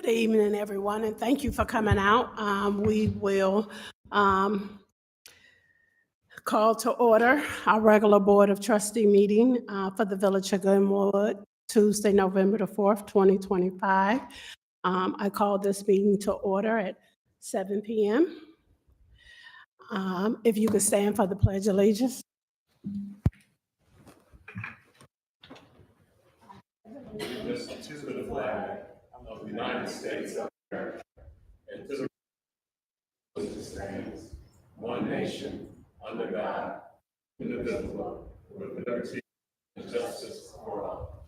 Good evening, everyone, and thank you for coming out. We will call to order our regular Board of Trustee meeting for the Village of Glenwood, Tuesday, November the 4th, 2025. I call this meeting to order at 7 p.m. If you could stand for the Pledge of Allegiance. To the flag of the United States of America and to the republic which stands one nation under God, indivisible, with liberty and justice for all.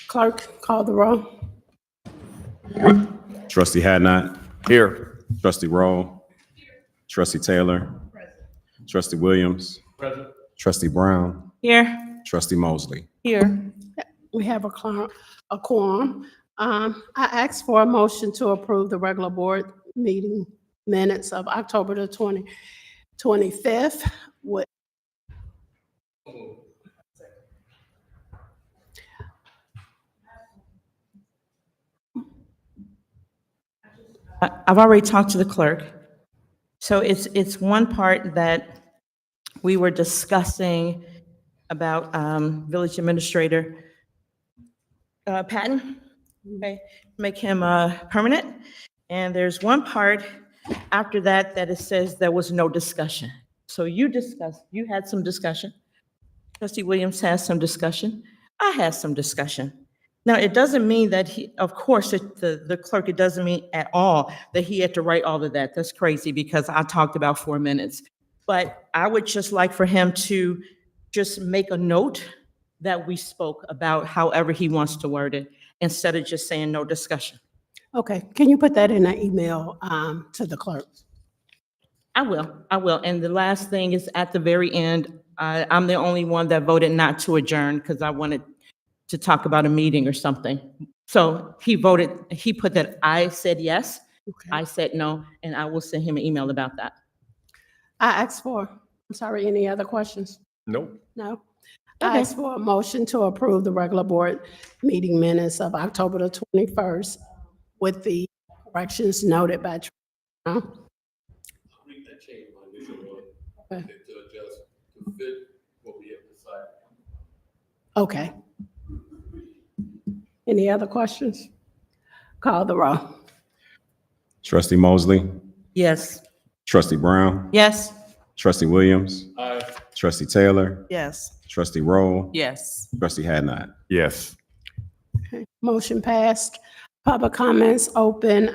Clerk, call the roll. Trustee Hadnot. Here. Trustee Roll. Trustee Taylor. Present. Trustee Williams. Present. Trustee Brown. Here. Trustee Mosley. Here. We have a quorum. I ask for a motion to approve the regular board meeting minutes of October the 25th. I've already talked to the clerk. So it's one part that we were discussing about village administrator Patton, okay, make him permanent. And there's one part after that it says there was no discussion. So you had some discussion. Trustee Williams has some discussion. I had some discussion. Now, it doesn't mean that of course, the clerk, it doesn't mean at all that he had to write all of that. That's crazy because I talked about 4 minutes. But I would just like for him to just make a note that we spoke about however he wants to word it, instead of just saying no discussion. Okay, can you put that in an email to the clerk? I will. And the last thing is at the very end, I'm the only one that voted not to adjourn because I wanted to talk about a meeting or something. So he put that I said yes, Okay. I said no, and I will send him an email about that. Any other questions? Nope. No? Okay. I ask for a motion to approve the regular board meeting minutes of October the 21st with the corrections noted by Trustee. Read that change my initial one Okay. to adjust to fit what we have decided. Okay. Any other questions? Call the roll. Trustee Mosley. Yes. Trustee Brown. Yes. Trustee Williams. Aye. Trustee Taylor. Yes. Trustee Roll. Yes. Trustee Hadnot. Yes. Motion passed. Public comments open,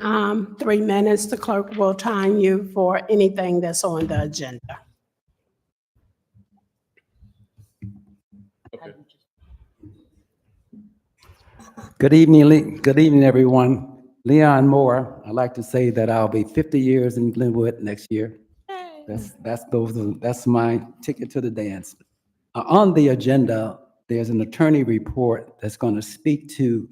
3 minutes. The clerk will time you for anything that's on the agenda. Okay. Good evening, everyone. Leon Moore. I'd like to say that I'll be 50 years in Glenwood next year. That's my ticket to the dance. On the agenda, there's an attorney report that's going to speak to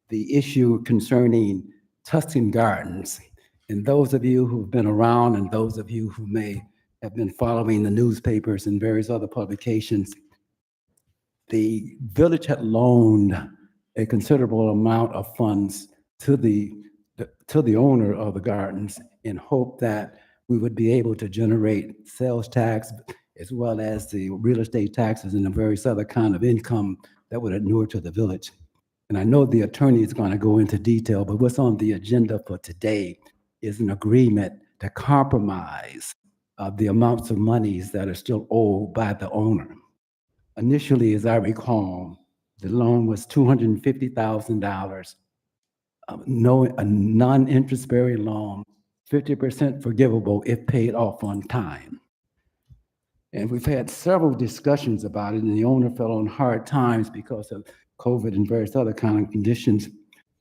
the issue concerning Tuscan Gardens. And those of you who've been around and those of you who may have been following the newspapers and various other publications, the village had loaned a considerable amount of funds to the owner of the gardens in hope that we would be able to generate sales tax as well as the real estate taxes and the various other kind of income that would inure to the village. And I know the attorney is going to go into detail, but what's on the agenda for today is an agreement to compromise the amounts of monies that are still owed by the owner. Initially, as I recall, the loan was $250,000, a non-interest-bearing loan, 50% forgivable if paid off on time. And we've had several discussions about it, and the owner fell on hard times because of COVID and various other kind of conditions,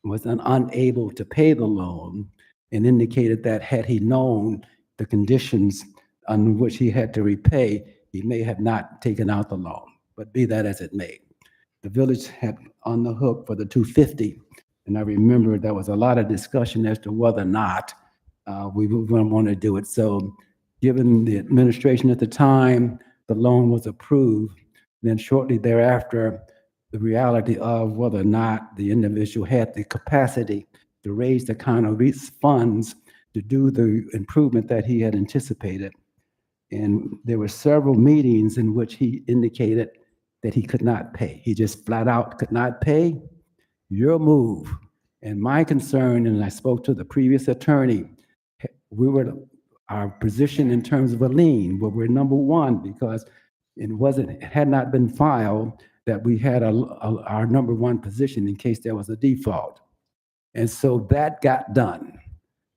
was unable to pay the loan, and indicated that had he known the conditions on which he had to repay, he may have not taken out the loan. But be that as it may, the village had on the hook for the $250,000, and I remember there was a lot of discussion as to whether or not we would want to do it. So given the administration at the time, the loan was approved. Then shortly thereafter, the reality of whether or not the individual had the capacity to raise the kind of funds to do the improvement that he had anticipated. And there were several meetings in which he indicated that he could not pay. He just flat out could not pay. Your move. And my concern, and I spoke to the previous attorney, our position in terms of a lien, where we're number one because it had not been filed that we had our number one position in case there was a default. And so that got done.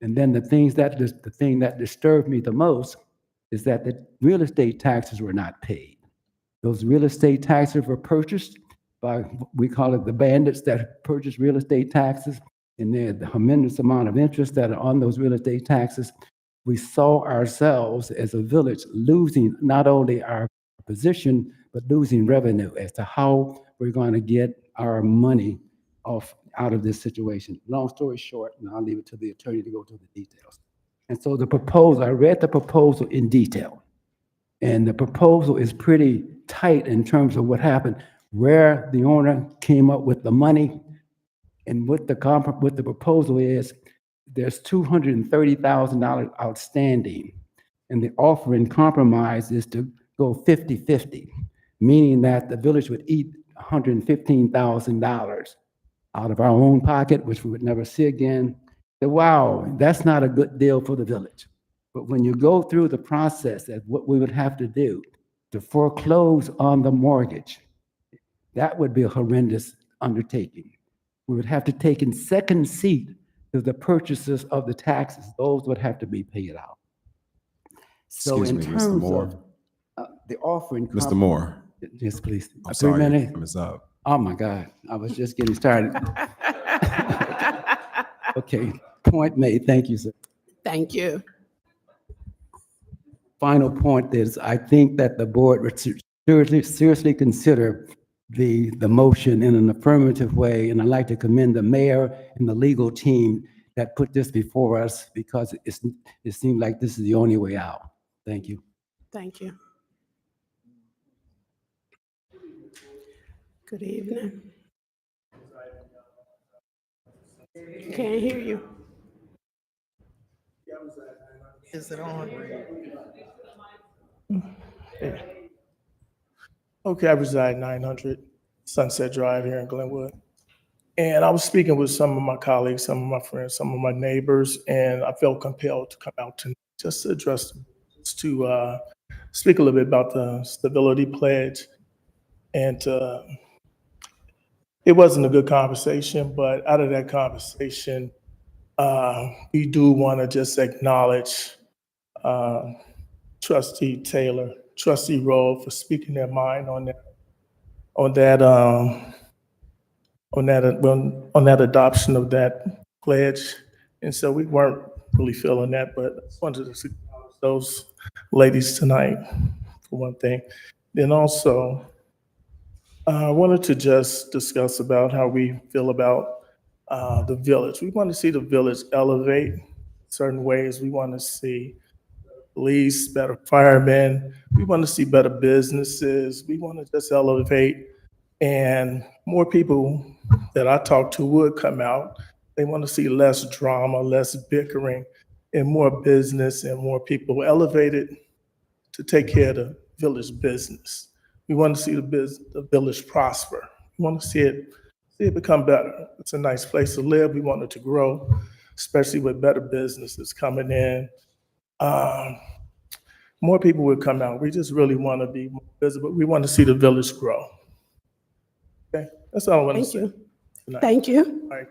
And then the thing that disturbed me the most is that the real estate taxes were not paid. Those real estate taxes were purchased by, we call it the bandits that purchase real estate taxes, and there's a tremendous amount of interest that are on those real estate taxes. We saw ourselves as a village losing not only our position, but losing revenue as to how we're going to get our money out of this situation. Long story short, and I'll leave it to the attorney to go to the details. And so I read the proposal in detail. And the proposal is pretty tight in terms of what happened, where the owner came up with the money, and what the proposal is. There's $230,000 outstanding, and the offering compromise is to go 50-50, meaning that the village would eat $115,000 out of our own pocket, which we would never see again. Wow, that's not a good deal for the village. But when you go through the process, that's what we would have to do to foreclose on the mortgage. That would be a horrendous undertaking. We would have to take in second seat to the purchases of the taxes. Those would have to be paid out. So Excuse in me, Mr. terms Moore. of the offering. Mr. Moore, Yes, please. I'm 3 sorry, minutes? time is up. Oh, my God. I was just getting started. Okay, point made. Thank you, sir. Thank you. Final point is, I think that the board would seriously consider the motion in an affirmative way, and I'd like to commend the mayor and the legal team that put this before us, because it seemed like this is the only way out. Thank you. Thank you. Good evening. Can't hear you. Is it on? Okay, I reside 900 Sunset Drive here in Glenwood. And I was speaking with some of my colleagues, some of my friends, some of my neighbors, and I felt compelled to come out to just to address, to speak a little bit about the stability pledge. And it wasn't a good conversation, but out of that conversation, we do want to just acknowledge Trustee Taylor, Trustee Rowe for speaking their mind on that adoption of that pledge. And so we weren't really feeling that, but I just wanted to acknowledge those ladies tonight for one thing. Then also, I wanted to just discuss about how we feel about the village. We want to see the village elevate certain ways. We want to see police, better firemen. We want to see better businesses. We want to just elevate, and more people that I talk to would come out. They want to see less drama, less bickering, and more business, and more people elevated to take care of the village business. We want to see the village prosper. We want to see it become better. It's a nice place to live. We want it to grow, especially with better businesses coming in. More people would come out. We just really want to be more visible. We want to see the village grow. Okay, that's all I want to Thank say. you. Tonight. Thank you. All right.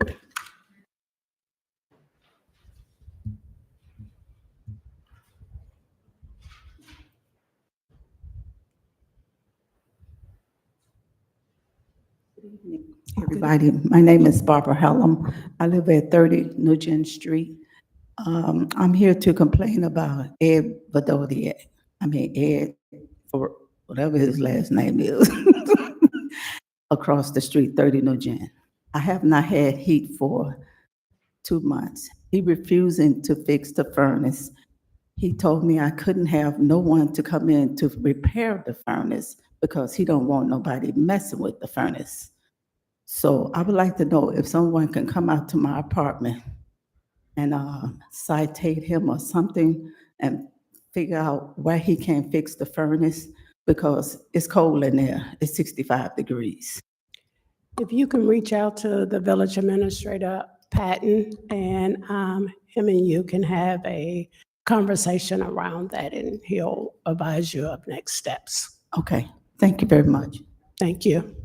Everybody, my name is Barbara Hallam. I live at 30 Nugent Street. I'm here to complain about Ed Vadodiak. Ed, for whatever his last name is, across the street, 30 Nugent. I have not had heat for 2 months. He refusing to fix the furnace. he told me I couldn't have no one to come in to repair the furnace because he don't want nobody messing with the furnace. So I would like to know if someone can come out to my apartment and citate him or something and figure out why he can't fix the furnace because it's cold in there. It's 65 degrees. If you can reach out to the village administrator, Patton, and him and you can have a conversation around that, and he'll advise you of next steps. Okay, thank you very much. Thank you.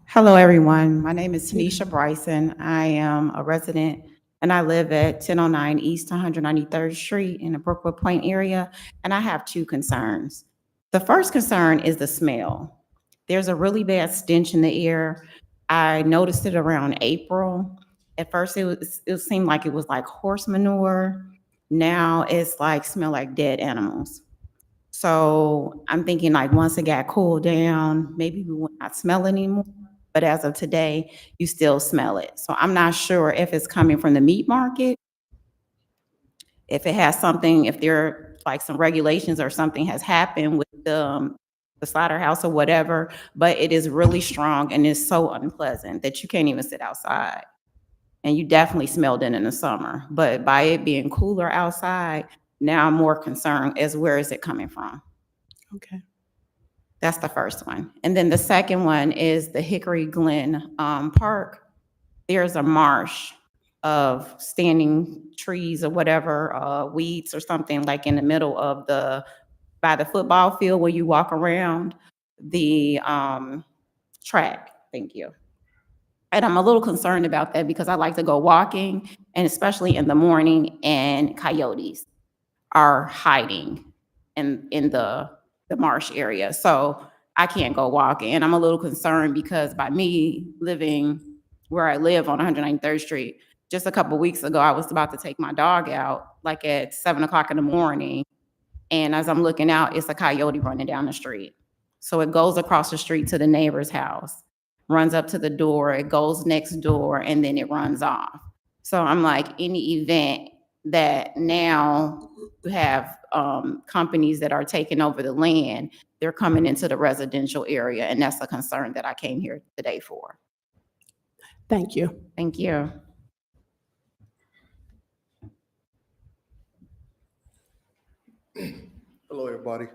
Hello, everyone. My name is Tanisha Bryson. I am a resident and I live at 1009 East 193rd Street in the Brookwood Point area, and I have two concerns. The first concern is the smell. There's a really bad stench in the air. I noticed it around April. At first, it seemed like it was like horse manure. Now it's like smell like dead animals. So I'm thinking like once it got cooled down, maybe we will not smell it anymore. But as of today, you still smell it. So I'm not sure if it's coming from the meat market, if it has something, if there are like some regulations or something has happened with the slaughterhouse or whatever, but it is really strong and it's so unpleasant that you can't even sit outside. And you definitely smelled it in the summer, but by it being cooler outside, now I'm more concerned as where is it coming from? Okay. That's the first one. And then the second one is the Hickory Glen Park. There's a marsh of standing trees or whatever, weeds or something like in the middle of by the football field where you walk around the track. Thank you. And I'm a little concerned about that because I like to go walking, and especially in the morning, and coyotes are hiding in the marsh area. So I can't go walking. And I'm a little concerned because by me living where I live on 193rd Street, just a couple weeks ago, I was about to take my dog out like at 7 o'clock in the morning. And as I'm looking out, it's a coyote running down the street. So it goes across the street to the neighbor's house, runs up to the door, it goes next door, and then it runs off. So I'm like, any event that now you have companies that are taking over the land, they're coming into the residential area, and that's a concern that I came here today for. Thank you. Thank you. Hello, everybody.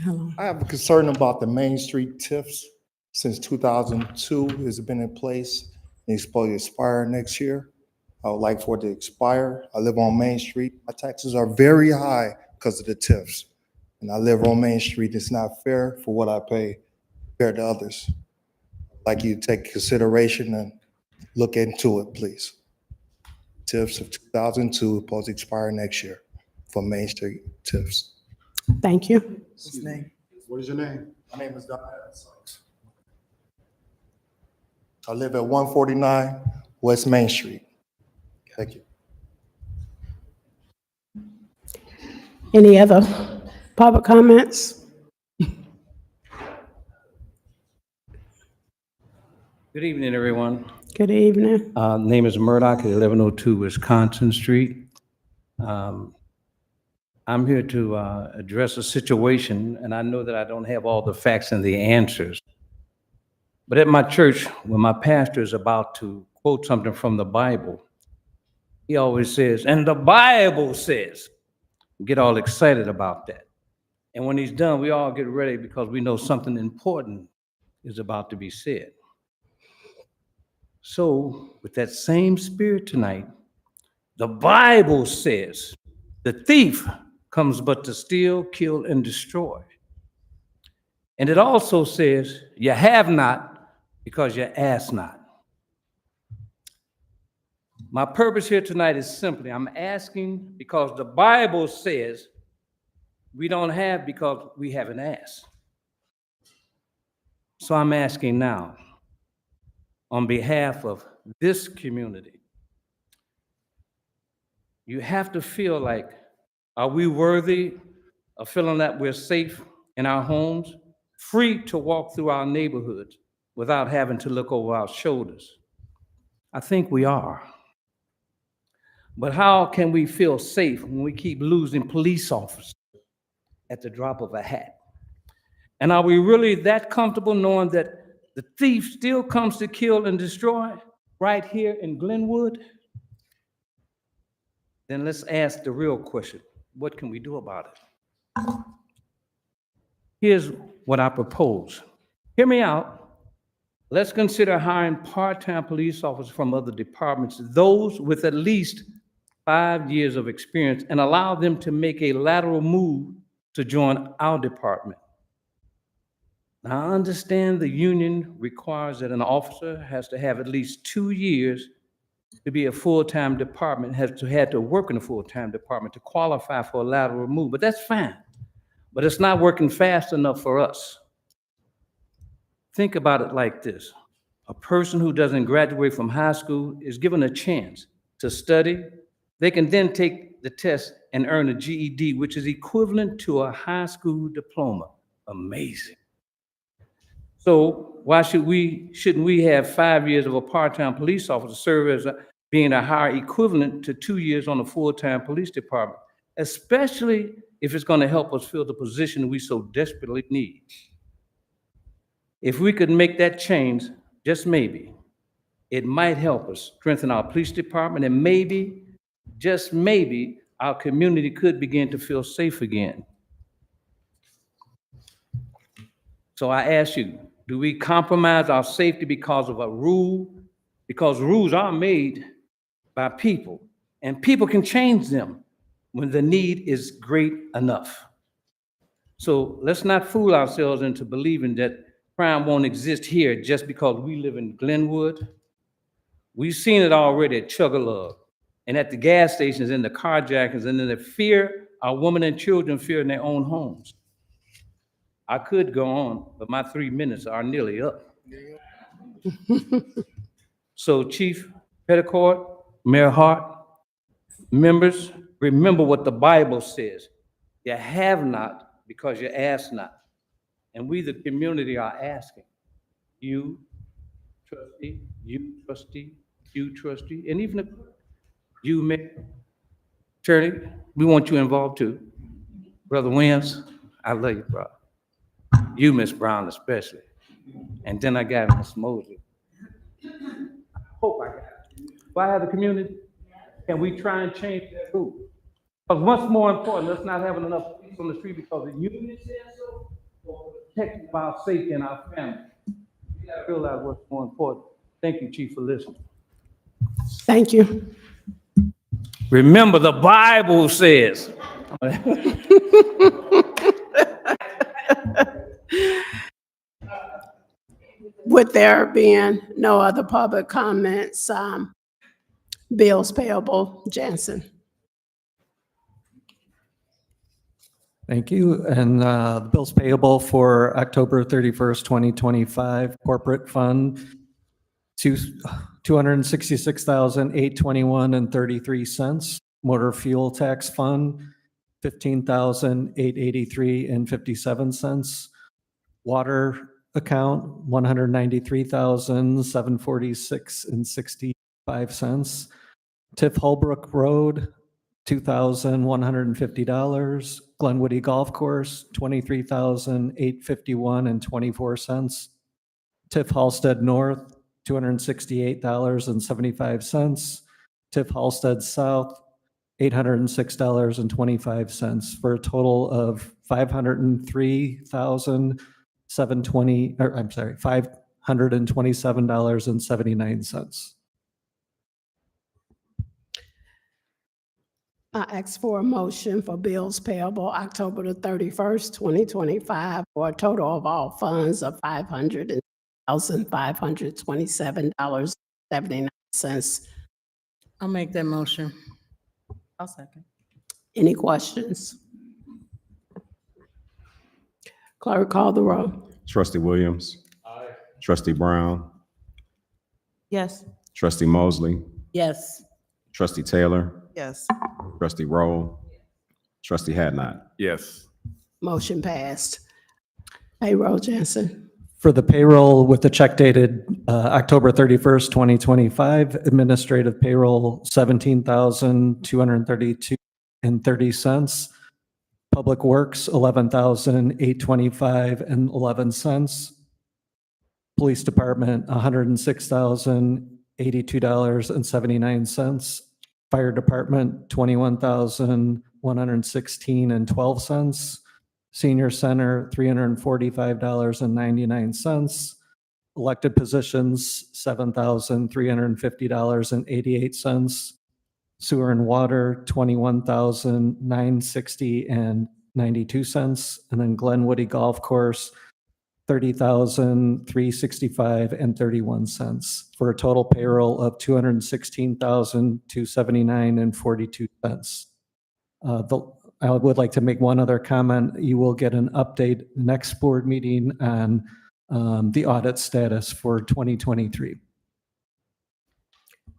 Hello. I have a concern about the Main Street TIFs. Since 2002, it's been in place, and it's supposed to expire next year. I would like for it to expire. I live on Main Street. My taxes are very high because of the TIFs. And I live on Main Street. It's not fair for what I pay compared to others. I'd like you to take consideration and look into it, please. TIFs of 2002 supposed to expire next year for Main Street TIFs. Thank you. What's his name? What is your name? My name is Don. I live at 149 West Main Street. Thank you. Any other public comments? Good evening, everyone. Good evening. Name is Murdoch at 1102 Wisconsin Street. I'm here to address a situation, and I know that I don't have all the facts and the answers. But at my church, when my pastor is about to quote something from the Bible, he always says, and the Bible says, get all excited about that. And when he's done, we all get ready because we know something important is about to be said. So with that same spirit tonight, the Bible says the thief comes but to steal, kill, and destroy. And it also says you have not because you ask not. My purpose here tonight is simply, I'm asking because the Bible says we don't have because we haven't asked. So I'm asking now, on behalf of this community, you have to feel like, are we worthy of feeling that we're safe in our homes? free to walk through our neighborhoods without having to look over our shoulders? I think we are. But how can we feel safe when we keep losing police officers at the drop of a hat? And are we really that comfortable knowing that the thief still comes to kill and destroy right here in Glenwood? Then let's ask the real question: what can we do about it? Here's what I propose. Hear me out. Let's consider hiring part-time police officers from other departments, those with at least 5 years of experience, and allow them to make a lateral move to join our department. Now, I understand the union requires that an officer has to have at least 2 years to be a full-time department, had to work in a full-time department to qualify for a lateral move, but that's fine. But it's not working fast enough for us. Think about it like this. A person who doesn't graduate from high school is given a chance to study. They can then take the test and earn a GED, which is equivalent to a high school diploma. Amazing. So why shouldn't we have 5 years of a part-time police officer serve as being a higher equivalent to 2 years on a full-time police department, especially if it's going to help us fill the position we so desperately need? If we could make that change, just maybe, it might help us strengthen our police department, and maybe, just maybe, our community could begin to feel safe again. So I ask you, do we compromise our safety because of a rule? Because rules are made by people, and people can change them when the need is great enough. So let's not fool ourselves into believing that crime won't exist here just because we live in Glenwood. We've seen it already at Chug-a-Lug and at the gas stations and the carjackings, and then the fear our women and children fear in their own homes. I could go on, but my 3 minutes are nearly up. So Chief Petticourt, Mayor Hart, members, remember what the Bible says. You have not because you ask not. And we, the community, are asking. You, trustee, you, trustee, you, trustee, and even you, Mayor, attorney, we want you involved too. Brother Williams, I love you, bro. You, Miss Brown, especially. And then I got Miss Mosley. I hope I got it. Do I have the community? Can we try and change that rule? Because what's more important, let's not have enough police on the street because the union says so, or protecting our safety and our family. We gotta realize what's more important. Thank you, Chief, for listening. Thank you. Remember, the Bible says. With there being no other public comments, bills payable, Jansen. Thank you. And the bills payable for October 31st, 2025, corporate fund, $266,821.33. Motor fuel tax fund, $15,883.57. Water account, $193,746.65. TIF Holbrook Road, $2,150. Glenwood Golf Course, $23,851.24. TIF Halsted North, $268.75. TIF Halsted South, $806.25, for a total of $527.79. I ask for a motion for bills payable October the 31st, 2025, for a total of all funds of $500,527.79. I'll make that motion. I'll second. Any questions? Clerk, call the roll. Trustee Williams. Aye. Trustee Brown. Yes. Trustee Mosley. Yes. Trustee Taylor. Yes. Trustee Roll. Trustee Hadnot. Yes. Motion passed. Payroll, Jensen. For the payroll with the check dated October 31st, 2025, administrative payroll, $17,232.30. Public Works, $11,825.11. Police Department, $106,082.79. Fire Department, $21,116.12. Senior Center, $345.99. Elected positions, $7,350.88. Sewer and water, $21,960.92. And then Glenwood Golf Course, $30,365.31, for a total payroll of $216,279.42. I would like to make one other comment. You will get an update next board meeting on the audit status for 2023.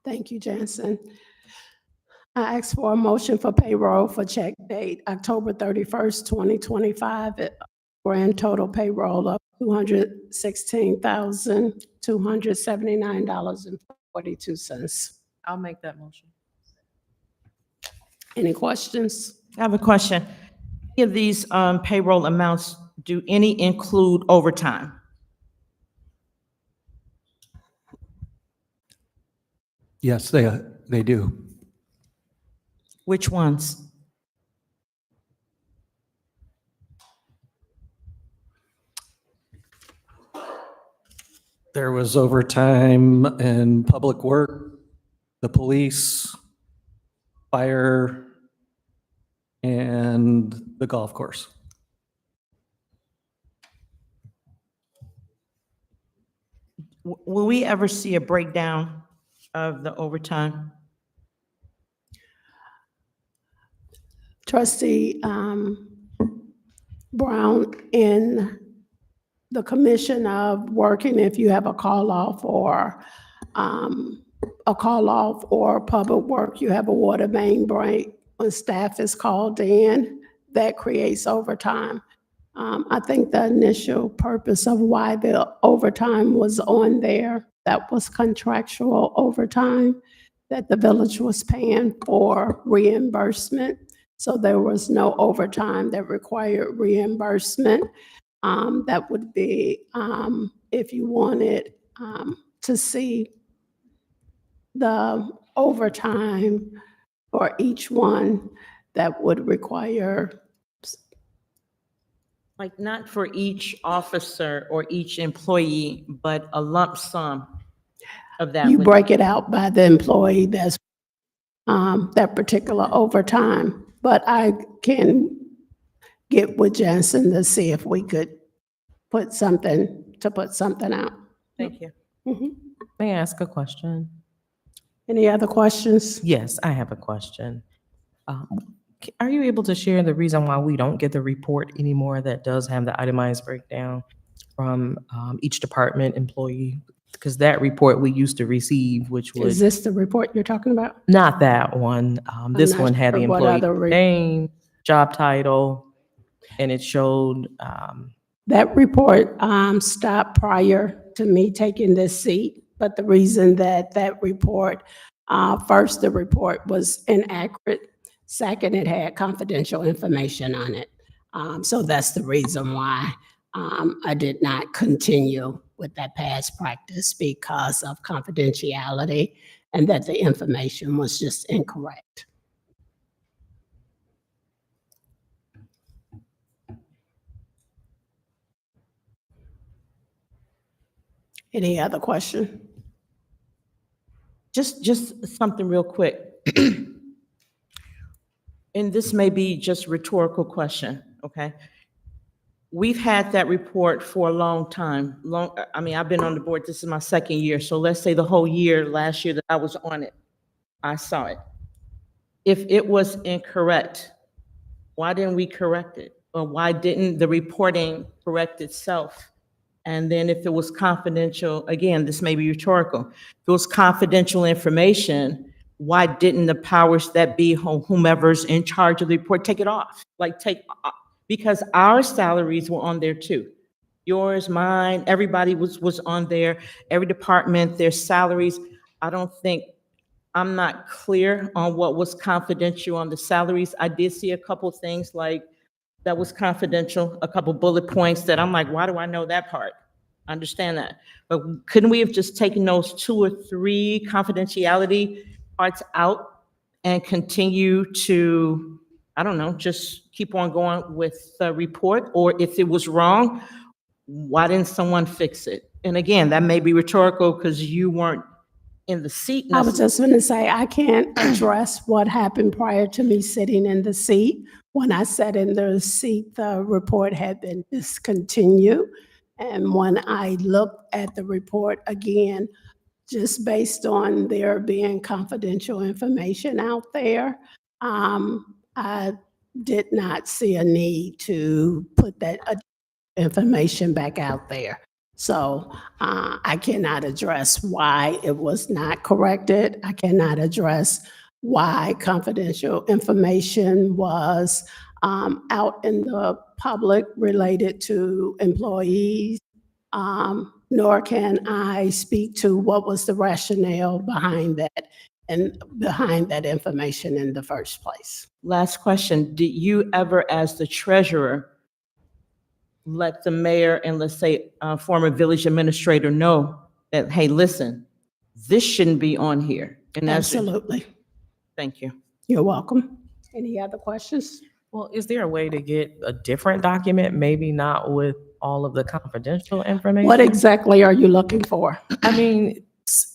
Thank you, Jensen. I ask for a motion for payroll for check date October 31st, 2025, at grand total payroll of $216,279.42. I'll make that motion. Any questions? I have a question. Any of these payroll amounts, do any include overtime? Yes, they do. Which ones? There was overtime in public work, the police, fire, and the golf course. Will we ever see a breakdown of the overtime? Trustee Brown, in the commission of working, if you have a call off or public work, you have a water main break, when staff is called in, that creates overtime. I think the initial purpose of why the overtime was on there, that was contractual overtime that the village was paying for reimbursement. So there was no overtime that required reimbursement. That would be, if you wanted to see the overtime for each one, that would require, Like not for each officer or each employee, but a lump sum of that. you break it out by the employee that's that particular overtime. But I can get with Jensen to see if we could put something out. Thank you. Mhm. May I ask a question? Any other questions? Yes, I have a question. Are you able to share the reason why we don't get the report anymore that does have the itemized breakdown from each department employee? Because that report we used to receive, which Is was this the report you're talking about? not that one. This not one had the sure what employee other name, job title, and it showed, That report stopped prior to me taking this seat, but the reason that that report, first, the report was inaccurate. Second, it had confidential information on it. So that's the reason why I did not continue with that past practice, because of confidentiality and that the information was just incorrect. Any other question? Just something real quick. And this may be just rhetorical question, okay? We've had that report for a long time. I mean, I've been on the board, this is my second year, so let's say the whole year, last year that I was on it, I saw it. If it was incorrect, why didn't we correct it? Or why didn't the reporting correct itself? And then if it was confidential, again, this may be rhetorical, if it was confidential information, why didn't the powers that be, whomever's in charge of the report, take it off? Like because our salaries were on there too. yours, mine, everybody was on there, every department, their salaries. I don't think, I'm not clear on what was confidential on the salaries. I did see a couple things like that was confidential, a couple bullet points that I'm like, why do I know that part? I understand that. But couldn't we have just taken those 2 or 3 confidentiality parts out and continue to, I don't know, just keep on going with the report? Or if it was wrong, why didn't someone fix it? And again, that may be rhetorical because you weren't in the seat I was necessarily. just going to say, I can't address what happened prior to me sitting in the seat. When I sat in the seat, the report had been discontinued. And when I looked at the report again, just based on there being confidential information out there, I did not see a need to put that information back out there. So I cannot address why it was not corrected. I cannot address why confidential information was out in the public related to employees, nor can I speak to what was the rationale behind that and behind that information in the first place. Last question. Did you ever, as the treasurer, let the mayor and, let's say, former village administrator know that, hey, listen, this shouldn't be on here? And that's it. Absolutely. Thank you. You're welcome. Any other questions? Well, is there a way to get a different document, maybe not with all of the confidential information? What exactly are you looking for? I mean,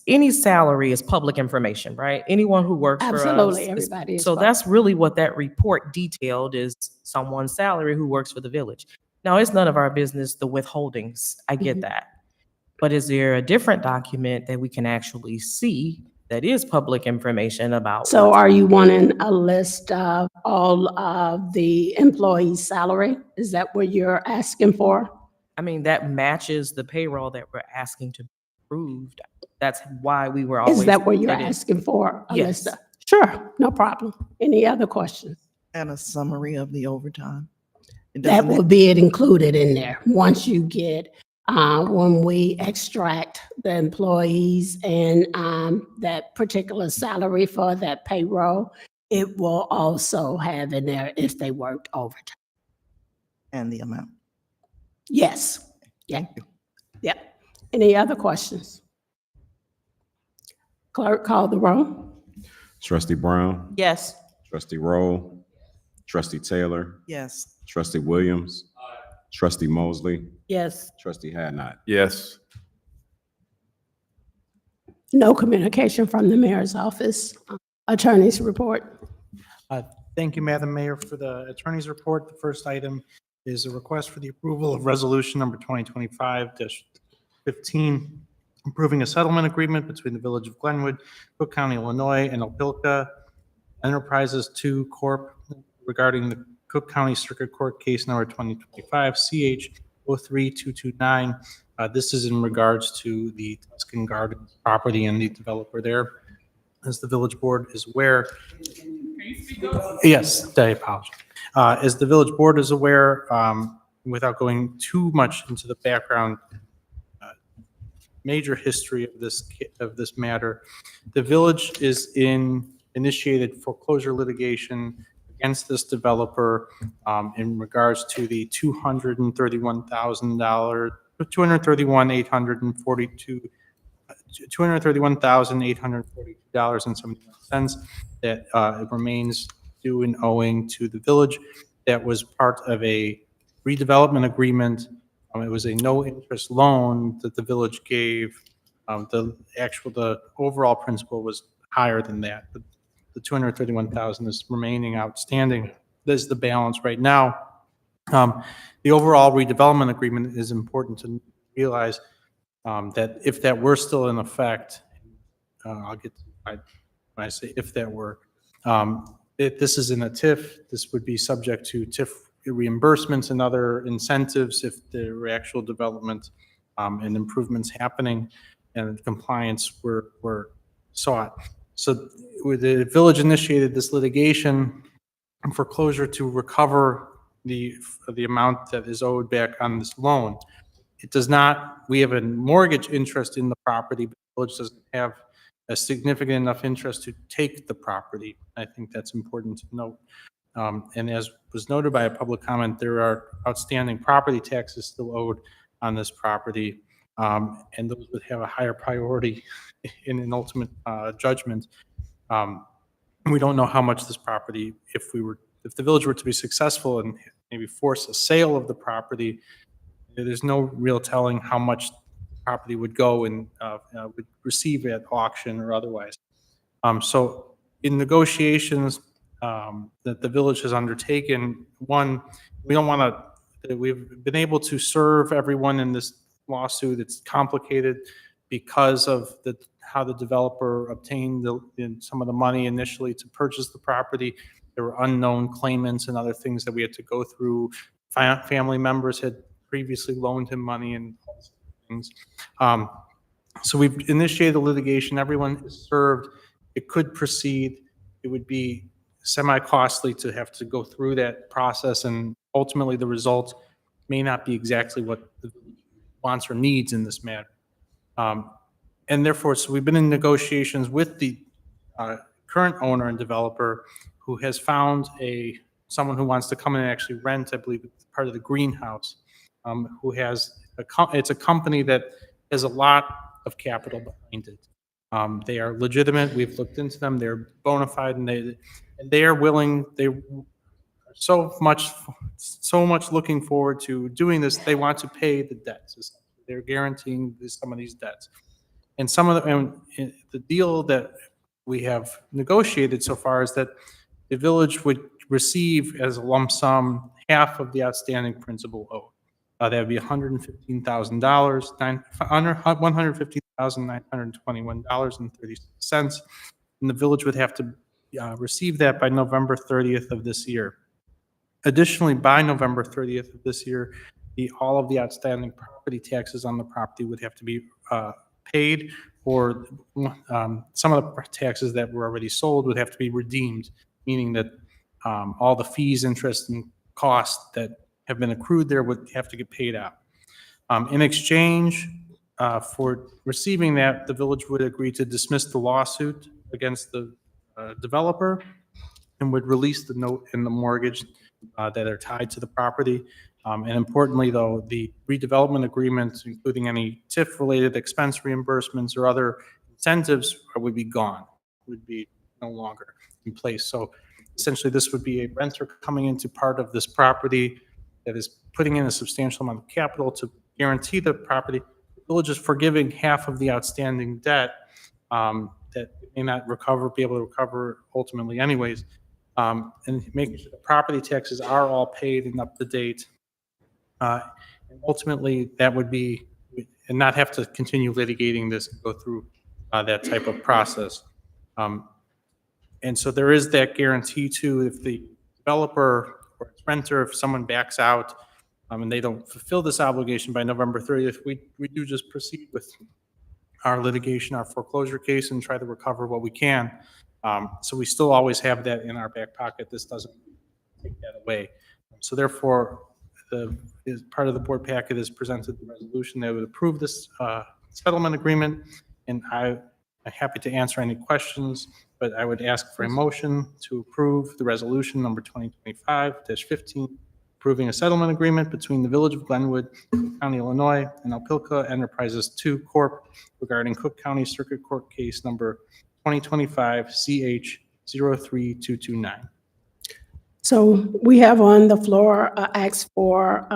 any salary is public information, right? Anyone who works for us. Absolutely, is- everybody is So public. that's really what that report detailed, is someone's salary who works for the village. Now, it's none of our business, the withholdings. I get Mhm. that. But is there a different document that we can actually see that is public information about? So what's- are you wanting a list of all of the employees' salary? Is that what you're asking for? I mean, that matches the payroll that we're asking to be approved. That's why we were always. Is that what you're headed- asking for? a list Yes. of- Sure, no problem. Any other questions? And a summary of the overtime. It That doesn't will be it included in there. Once you get, when we extract the employees and that particular salary for that payroll, it will also have in there if they worked overtime. and the amount. Yes. Yeah. Thank you. Yep. Any other questions? Clerk, call the roll. Trustee Brown, Yes. Trustee Rowe, Trustee Taylor, Yes. Trustee Williams, Trustee Mosley, Yes. Trustee Hadnot. Yes. No communication from the mayor's office. Attorney's report. Thank you, Madam Mayor, for the attorney's report. The first item is a request for the approval of resolution number 2025-15, approving a settlement agreement between the Village of Glenwood, Cook County, Illinois, and Opelika Enterprises 2 Corp. Regarding the Cook County Circuit Court case number 2025 CH 03229. This is in regards to the Tuscan Gardens property and the developer there. As the village board is aware. Yes, I apologize. As the village board is aware, without going too much into the background, major history of this matter, the village initiated foreclosure litigation against this developer in regards to the $231,842.71 that remains due and owing to the village. That was part of a redevelopment agreement. It was a no-interest loan that the village gave. The overall principal was higher than that. The 231,000 is remaining outstanding. This is the balance right now. The overall redevelopment agreement is important to realize that if that were still in effect, I'll get to when I say if that were, if this is in a TIF, this would be subject to TIF reimbursements and other incentives if there were actual development and improvements happening and compliance were sought. So the village initiated this litigation and foreclosure to recover the amount that is owed back on this loan. It does not, we have a mortgage interest in the property, but the village doesn't have a significant enough interest to take the property. I think that's important to note. And as was noted by a public comment, there are outstanding property taxes still owed on this property. And those would have a higher priority in an ultimate judgment. We don't know how much this property, if the village were to be successful and maybe force a sale of the property, there's no real telling how much the property would go and would receive at auction or otherwise. So in negotiations that the village has undertaken, one, we don't want to, we've been able to serve everyone in this lawsuit. It's complicated because of how the developer obtained some of the money initially to purchase the property. There were unknown claimants and other things that we had to go through. Family members had previously loaned him money and all sorts of things. So we've initiated the litigation. Everyone is served. It could proceed. It would be semi-costly to have to go through that process, and ultimately the result may not be exactly what the village wants or needs in this matter. And therefore, so we've been in negotiations with the current owner and developer who has found someone who wants to come in and actually rent, I believe, part of the greenhouse, who has, it's a company that has a lot of capital behind it. They are legitimate. We've looked into them. They're bona fide, and they are willing. They are so much looking forward to doing this. They want to pay the debts. They're guaranteeing some of these debts, and the deal that we have negotiated so far is that the village would receive as a lump sum half of the outstanding principal owed. That would be $115,000, $115,921.36, and the village would have to receive that by November 30th of this year. Additionally, by November 30th of this year, all of the outstanding property taxes on the property would have to be paid, or some of the taxes that were already sold would have to be redeemed, meaning that all the fees, interest, and costs that have been accrued there would have to get paid out. In exchange for receiving that, the village would agree to dismiss the lawsuit against the developer and would release the note and the mortgage that are tied to the property. And importantly, though, the redevelopment agreement, including any TIF-related expense reimbursements or other incentives, would be gone, would be no longer in place. So essentially, this would be a renter coming into part of this property that is putting in a substantial amount of capital to guarantee the property. The village is forgiving half of the outstanding debt that it may not be able to recover ultimately anyways, and making sure the property taxes are all paid and up to date. And ultimately, that would be, and not have to continue litigating this and go through that type of process. And so there is that guarantee too, if the developer or its renter, if someone backs out and they don't fulfill this obligation by November 30th, we do just proceed with our litigation, our foreclosure case, and try to recover what we can. So we still always have that in our back pocket. This doesn't take that away. So therefore, as part of the board packet is presented the resolution that would approve this settlement agreement, and I'm happy to answer any questions, but I would ask for a motion to approve the resolution number 2025-15, approving a settlement agreement between the Village of Glenwood, Cook County, Illinois, and Alpilka Enterprises 2 Corp. Regarding Cook County Circuit Court Case number 2025-CH-03229. So we have on the floor asked for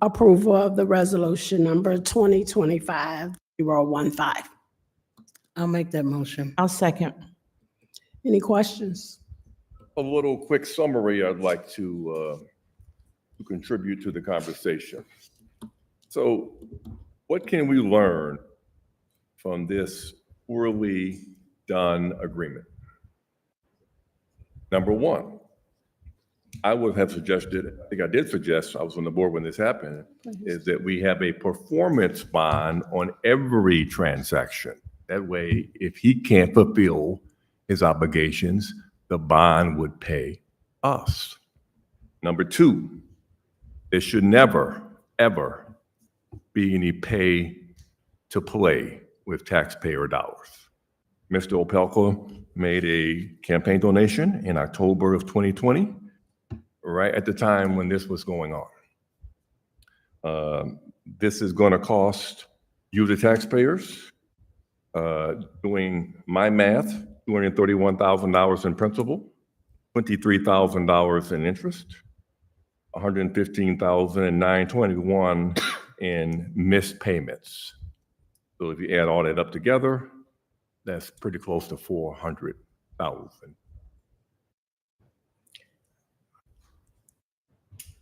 approval of the resolution number 2025-015. I'll make that motion. I'll second. Any questions? A little quick summary I'd like to contribute to the conversation. So what can we learn from this poorly done agreement? Number one, I would have suggested, I think I did suggest, I was on the board when this happened, is that we have a performance bond on every transaction. That way, if he can't fulfill his obligations, the bond would pay us. Number two, there should never, ever be any pay to play with taxpayer dollars. Mr. Opelka made a campaign donation in October of 2020, right at the time when this was going on. This is going to cost you, the taxpayers, doing my math, $231,000 in principal, $23,000 in interest, $115,921 in missed payments. So if you add all that up together, that's pretty close to $400,000.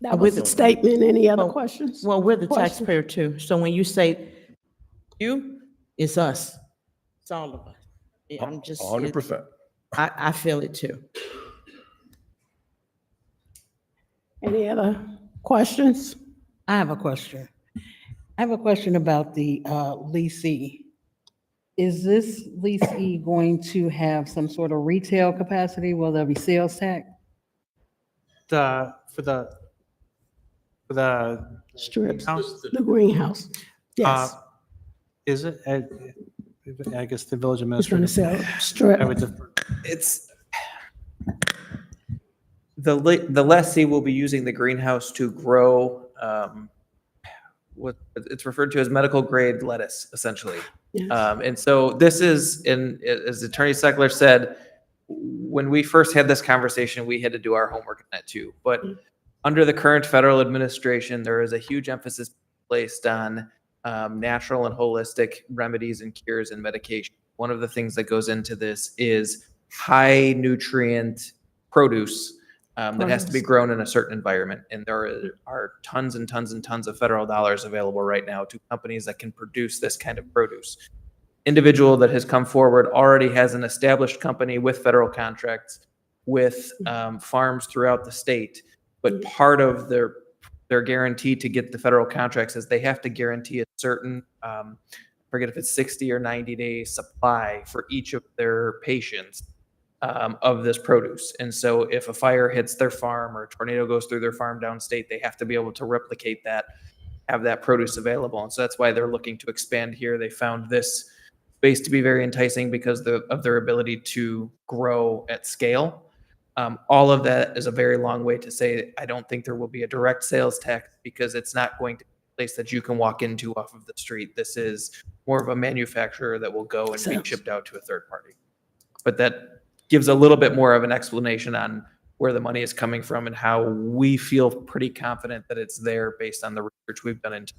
That was a statement. Any other questions? Well, we're the Question. taxpayer too. So when you say you, it's us. It's all of us. I'm just. 100%. I feel it too. Any other questions? I have a question. I have a question about the leasee. Is this leasee going to have some sort of retail capacity? Will there be sales tax? For the Strips, house, the greenhouse. Yes. is it? I guess the village He's going administrator. to sell strip. I would defer. It's, the lessee will be using the greenhouse to grow, what it's referred to as medical grade lettuce, essentially. Yes. And so this is, as Attorney Seckler said, when we first had this conversation, we had to do our homework on that too. But under the current federal administration, there is a huge emphasis placed on natural and holistic remedies and cures and medication. One of the things that goes into this is high nutrient produce that has to be grown in a certain environment. And there are tons and tons and tons of federal dollars available right now to companies that can produce this kind of produce. Individual that has come forward already has an established company with federal contracts with farms throughout the state. But part of their guarantee to get the federal contracts is they have to guarantee a certain, forget if it's 60 or 90-day supply for each of their patients of this produce. And so if a fire hits their farm or a tornado goes through their farm downstate, they have to be able to replicate that, have that produce available. And so that's why they're looking to expand here. They found this space to be very enticing because of their ability to grow at scale. All of that is a very long way to say, I don't think there will be a direct sales tax because it's not going to be a place that you can walk into off of the street. This is more of a manufacturer that will go and be shipped out to a third party. But that gives a little bit more of an explanation on where the money is coming from and how we feel pretty confident that it's there based on the research we've done into.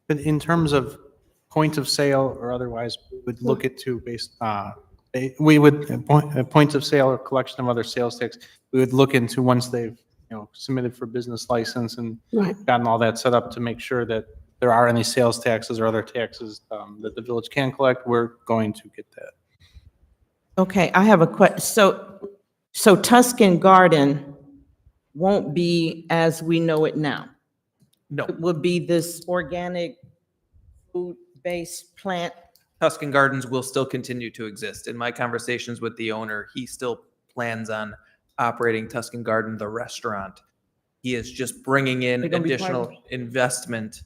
But in terms of point of sale or otherwise, we would look at we would point of sale or collection of other sales tax. We would look into once they've submitted for business license and gotten all that set up to make sure that there are any sales taxes or other taxes that the village can collect. We're going to get that. Okay, I have a question. So Tuscan Garden won't be as we know it now. No. It would be this organic food-based plant. Tuscan Gardens will still continue to exist. In my conversations with the owner, he still plans on operating Tuscan Garden, the restaurant. He is just bringing in additional investment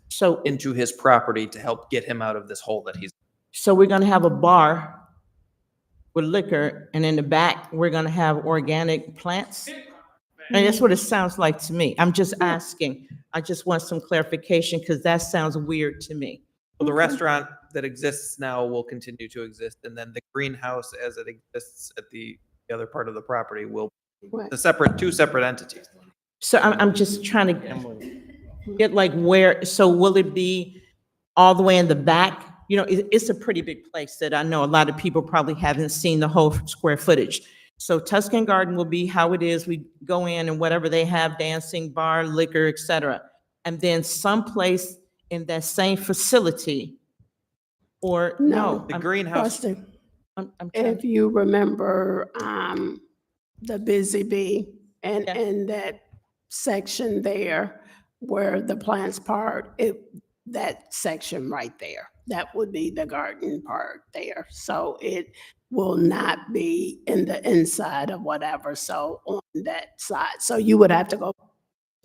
into his property to help get him out of this hole that he's in. So we're going to have a bar with liquor, and in the back, we're going to have organic plants? And that's what it sounds like to me. I'm just asking. I just want some clarification because that sounds weird to me. Well, the restaurant that exists now will continue to exist, and then the greenhouse as it exists at the other part of the property will be two separate entities. So I'm just trying to get like where, so will it be all the way in the back? It's a pretty big place that I know a lot of people probably haven't seen the whole square footage. So Tuscan Garden will be how it is. We go in and whatever they have, dancing, bar, liquor, et cetera. And then someplace in that same facility, or no? The greenhouse. Question. If you remember the Busy Bee and that section there where the plants part, that section right there, that would be the garden part there. So it will not be in the inside of whatever, so on that side. So you would have to go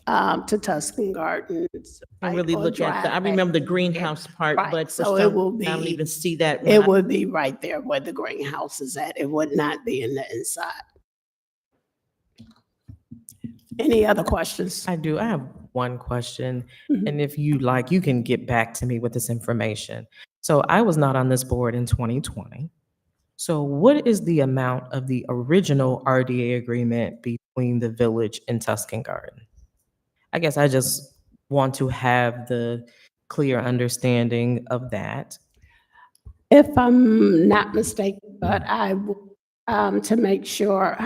to Tuscan Gardens. I right, really or look at drive I back. remember the greenhouse part, Right, but for so it will some, I don't be- even see that. when It I- would be right there where the greenhouse is at. It would not be in the inside. Any other questions? I do. I have one question. Mhm. And if you like, you can get back to me with this information. So I was not on this board in 2020. So what is the amount of the original RDA agreement between the village and Tuscan Garden? I guess I just want to have the clear understanding of that. If I'm not mistaken, but to make sure,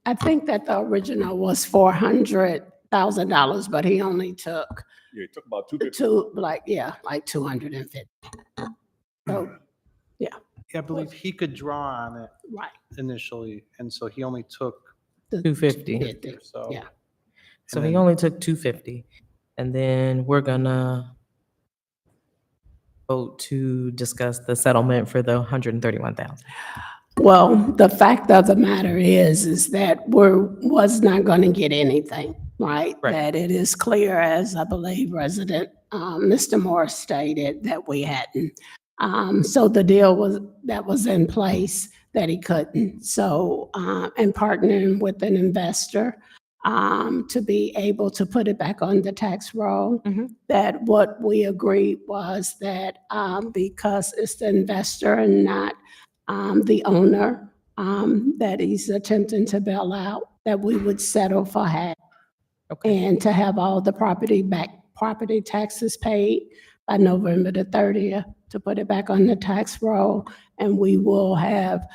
I think that the original was $400,000, but he only took Yeah, it took about 250. like 250. So, Yeah, I believe he could draw on it right. initially, and so he only took the 250. 50, or so. yeah. So And he then- only took 250. And then we're gonna vote to discuss the settlement for the 131,000. Well, the fact of the matter is that was not going to get anything, right? Right. That it is clear, as I believe Resident Mr. Moore stated, that we hadn't. So the deal that was in place that he couldn't. So, and partnering with an investor to be able to put it back on the tax roll, that what we agreed was that because it's the investor and not the owner that he's attempting to bail out, that we would settle for half. Okay. And to have all the property taxes paid by November the 30th, to put it back on the tax roll, and we will have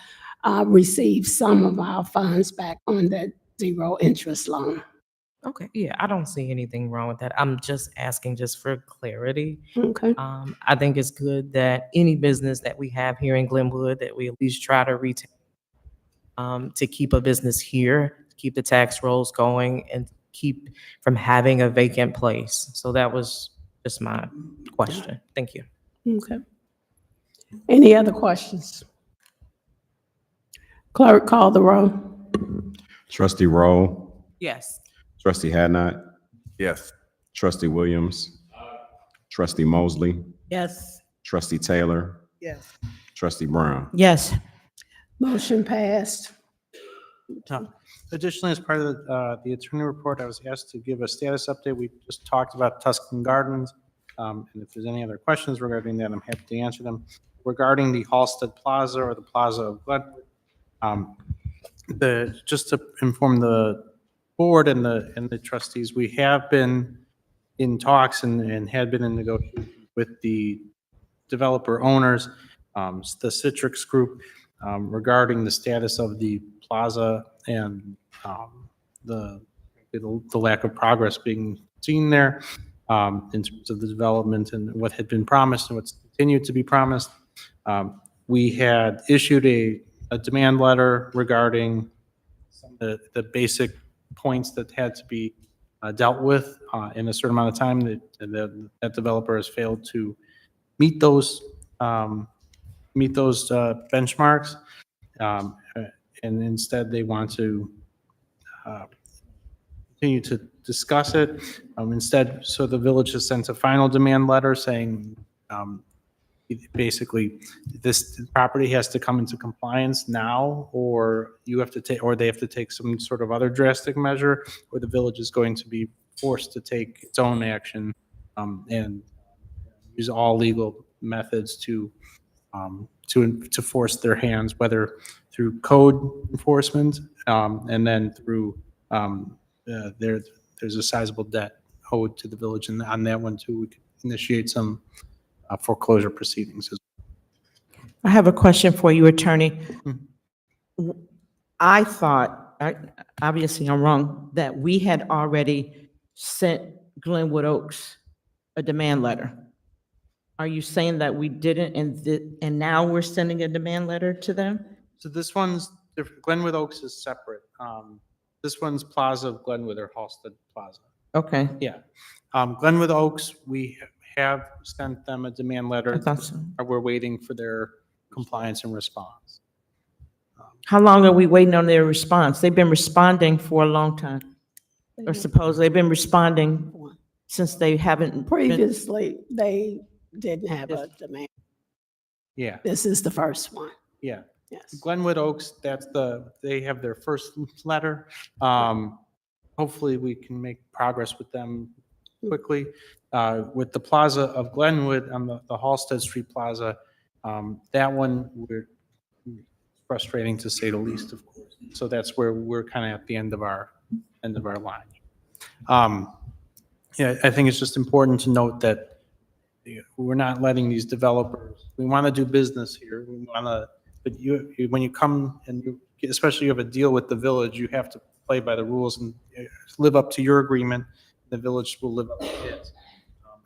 received some of our funds back on that zero interest loan. Okay, yeah, I don't see anything wrong with that. I'm just asking just for clarity. Okay. I think it's good that any business that we have here in Glenwood, that we at least try to retain, to keep a business here, keep the tax rolls going, and keep from having a vacant place. So that was just my question. Thank you. Okay. Any other questions? Clerk, call the roll. Trustee Rowe, Yes. Trustee Hadnot. Yes. Trustee Williams. Trustee Mosley, Yes. Trustee Taylor, Yes. Trustee Brown. Yes. Motion passed. Additionally, as part of the attorney report, I was asked to give a status update. We just talked about Tuscan Gardens. And if there's any other questions regarding that, I'm happy to answer them. Regarding the Halsted Plaza or the Plaza of Glenwood, just to inform the board and the trustees, we have been in talks and had been in negotiations with the developer owners, the Citrix Group, regarding the status of the plaza and the lack of progress being seen there in terms of the development and what had been promised and what's continued to be promised. We had issued a demand letter regarding some of the basic points that had to be dealt with in a certain amount of time. That developer has failed to meet those benchmarks, and instead they want to continue to discuss it. Instead, so the village has sent a final demand letter saying, basically, this property has to come into compliance now, or you have to take, or they have to take some sort of other drastic measure, or the village is going to be forced to take its own action and use all legal methods to force their hands, whether through code enforcement and then through there's a sizable debt owed to the village, and on that one too, we could initiate some foreclosure proceedings as well. I have a question for you, attorney. I thought, obviously I'm wrong, that we had already sent Glenwood Oaks a demand letter. Are you saying that we didn't and now we're sending a demand letter to them? So this one's, Glenwood Oaks is separate. This one's Plaza of Glenwood or Halsted Plaza. Okay. Yeah. Glenwood Oaks, we have sent them a demand letter. I thought so. We're waiting for their compliance and response. How long are we waiting on their response? They've been responding for a long time. Or suppose they've been responding since they haven't been. Previously, they didn't have a demand. Yeah, This is the first one. yeah. Yes. Glenwood Oaks, they have their first letter. Hopefully we can make progress with them quickly. With the Plaza of Glenwood on the Halsted Street Plaza, that one, frustrating to say the least, of course. So that's where we're kind of at the end of our line. Yeah, I think it's just important to note that we're not letting these developers, we want to do business here. We want to, but when you come and especially you have a deal with the village, you have to play by the rules and live up to your agreement. The village will live up to it.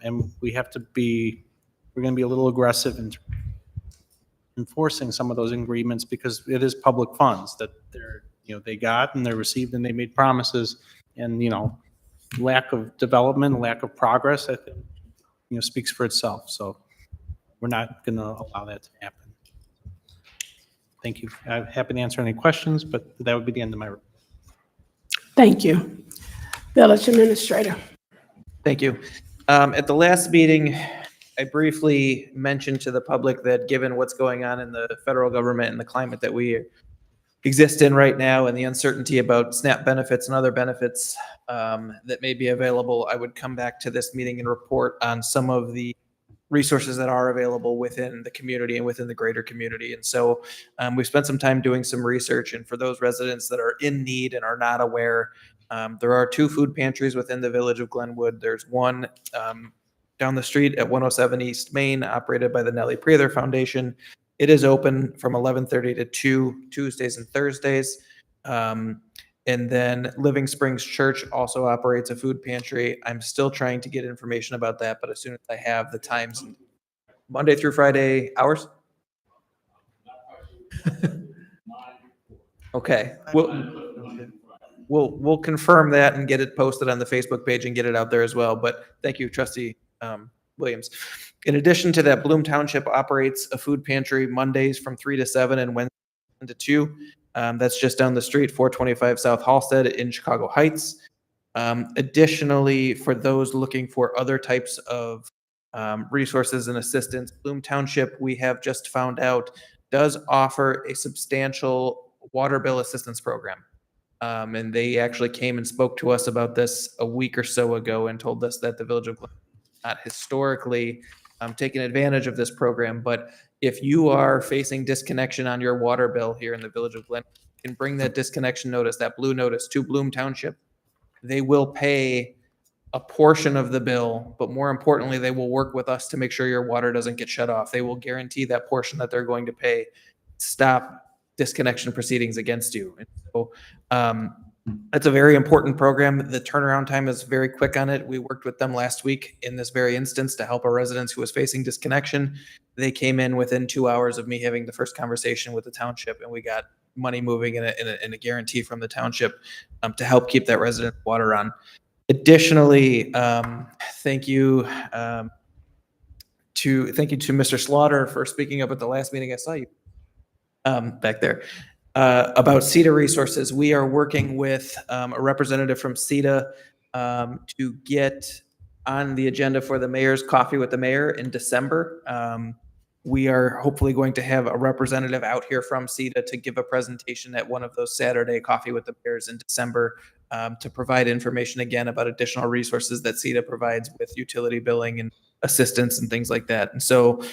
And we're going to be a little aggressive in enforcing some of those agreements because it is public funds that they got and they're received and they made promises, and, lack of development, lack of progress, I think, speaks for itself. So we're not going to allow that to happen. Thank you. I'm happy to answer any questions, but that would be the end of my report. Thank you. Village Administrator. Thank you. At the last meeting, I briefly mentioned to the public that given what's going on in the federal government and the climate that we exist in right now and the uncertainty about SNAP benefits and other benefits that may be available, I would come back to this meeting and report on some of the resources that are available within the community and within the greater community. And so we've spent some time doing some research, and for those residents that are in need and are not aware, there are 2 food pantries within the village of Glenwood. There's one down the street at 107 East Main, operated by the Nellie Preether Foundation. It is open from 11:30 to 2 Tuesdays and Thursdays. And then Living Springs Church also operates a food pantry. I'm still trying to get information about that, but as soon as I have the times, Monday through Friday hours? Okay. We'll confirm that and get it posted on the Facebook page and get it out there as well. But thank you, Trustee Williams. In addition to that, Bloom Township operates a food pantry Mondays from 3 to 7 and Wednesdays to 2. That's just down the street, 425 South Halsted in Chicago Heights. Additionally, for those looking for other types of resources and assistance, Bloom Township, we have just found out, does offer a substantial water bill assistance program. And they actually came and spoke to us about this a week or so ago and told us that the Village of Glenwood not historically taken advantage of this program. But if you are facing disconnection on your water bill here in the Village of Glenwood, you can bring that disconnection notice, that blue notice, to Bloom Township. They will pay a portion of the bill, but more importantly, they will work with us to make sure your water doesn't get shut off. They will guarantee that portion that they're going to pay stop disconnection proceedings against you. And so that's a very important program. The turnaround time is very quick on it. We worked with them last week in this very instance to help a resident who was facing disconnection. They came in within 2 hours of me having the first conversation with the township, and we got money moving and a guarantee from the township to help keep that resident water on. Additionally, thank you to Mr. Slaughter for speaking up at the last meeting. I saw you back there. About CETA resources, we are working with a representative from CETA to get on the agenda for the mayor's coffee with the mayor in December. We are hopefully going to have a representative out here from CETA to give a presentation at one of those Saturday coffee with the mayors in December to provide information again about additional resources that CETA provides with utility billing and assistance and things like that. And so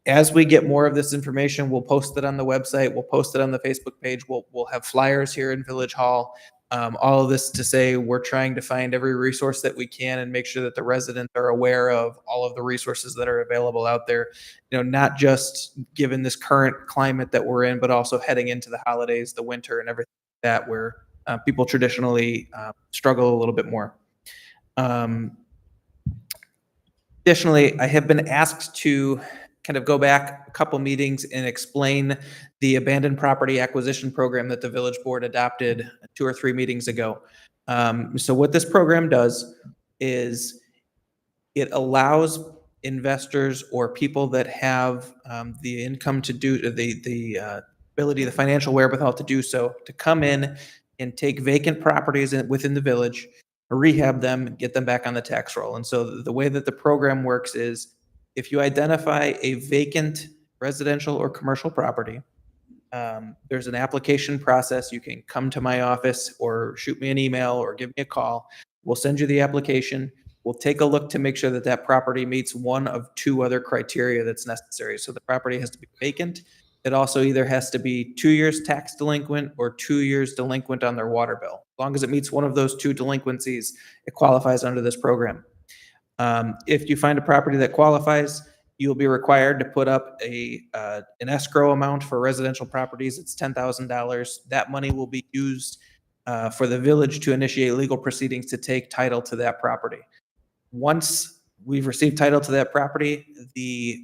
as we get more of this information, we'll post it on the website. We'll post it on the Facebook page. We'll have flyers here in Village Hall. All of this to say we're trying to find every resource that we can and make sure that the residents are aware of all of the resources that are available out there. Not just given this current climate that we're in, but also heading into the holidays, the winter, and everything like that, where people traditionally struggle a little bit more. Additionally, I have been asked to kind of go back a couple meetings and explain the abandoned property acquisition program that the village board adopted 2 or 3 meetings ago. So what this program does is it allows investors or people that have the income to do the ability, the financial wherewithal to do so, to come in and take vacant properties within the village rehab them, get them back on the tax roll. And so the way that the program works is if you identify a vacant residential or commercial property, there's an application process. You can come to my office or shoot me an email or give me a call. We'll send you the application. We'll take a look to make sure that that property meets one of two other criteria that's necessary. So the property has to be vacant. It also either has to be 2 years tax delinquent or 2 years delinquent on their water bill. As long as it meets one of those two delinquencies, it qualifies under this program. If you find a property that qualifies, you'll be required to put up an escrow amount for residential properties. It's $10,000. That money will be used for the village to initiate legal proceedings to take title to that property. Once we've received title to that property, the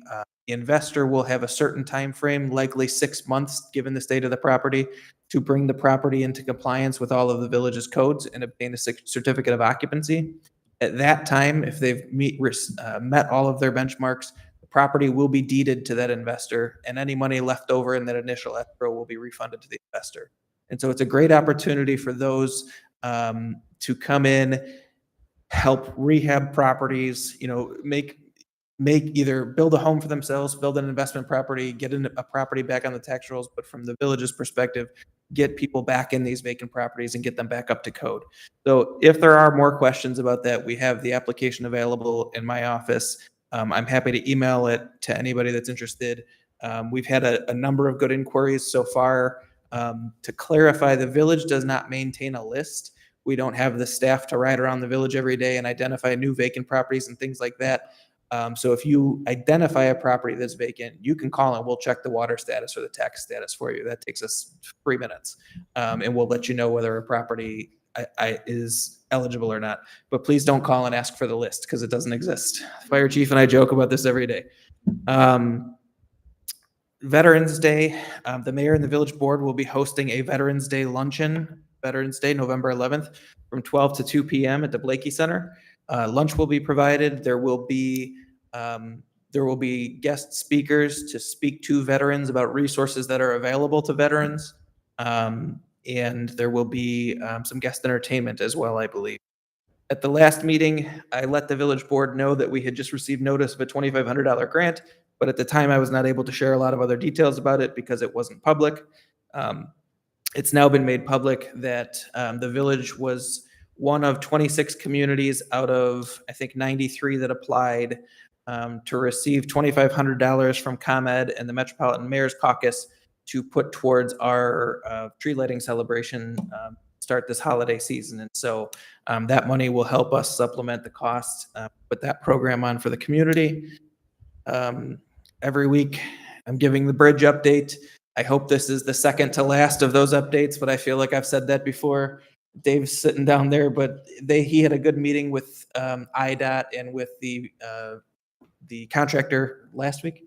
investor will have a certain time frame, likely 6 months, given the state of the property, to bring the property into compliance with all of the village's codes and obtain a certificate of occupancy. At that time, if they've met all of their benchmarks, the property will be deeded to that investor, and any money left over in that initial escrow will be refunded to the investor. And so it's a great opportunity for those to come in, help rehab properties, make either build a home for themselves, build an investment property, get a property back on the tax rolls, but from the village's perspective, get people back in these vacant properties and get them back up to code. So if there are more questions about that, we have the application available in my office. I'm happy to email it to anybody that's interested. We've had a number of good inquiries so far. To clarify, the village does not maintain a list. We don't have the staff to ride around the village every day and identify new vacant properties and things like that. So if you identify a property that's vacant, you can call and we'll check the water status or the tax status for you. That takes us 3 minutes. And we'll let you know whether a property is eligible or not. But please don't call and ask for the list because it doesn't exist. The fire chief and I joke about this every day. Veterans Day, the mayor and the village board will be hosting a Veterans Day luncheon, Veterans Day, November 11th, from 12 to 2 p.m. at the Blakey Center. Lunch will be provided. There will be guest speakers to speak to veterans about resources that are available to veterans. And there will be some guest entertainment as well, I believe. At the last meeting, I let the village board know that we had just received notice of a $2,500 grant, but at the time I was not able to share a lot of other details about it because it wasn't public. It's now been made public that the village was one of 26 communities out of, I think, 93 that applied to receive $2,500 from ComEd and the Metropolitan Mayor's Caucus to put towards our tree lighting celebration start this holiday season. And so that money will help us supplement the cost, put that program on for the community. Every week, I'm giving the bridge update. I hope this is the second to last of those updates, but I feel like I've said that before. Dave's sitting down there, but he had a good meeting with IDOT and with the contractor last week.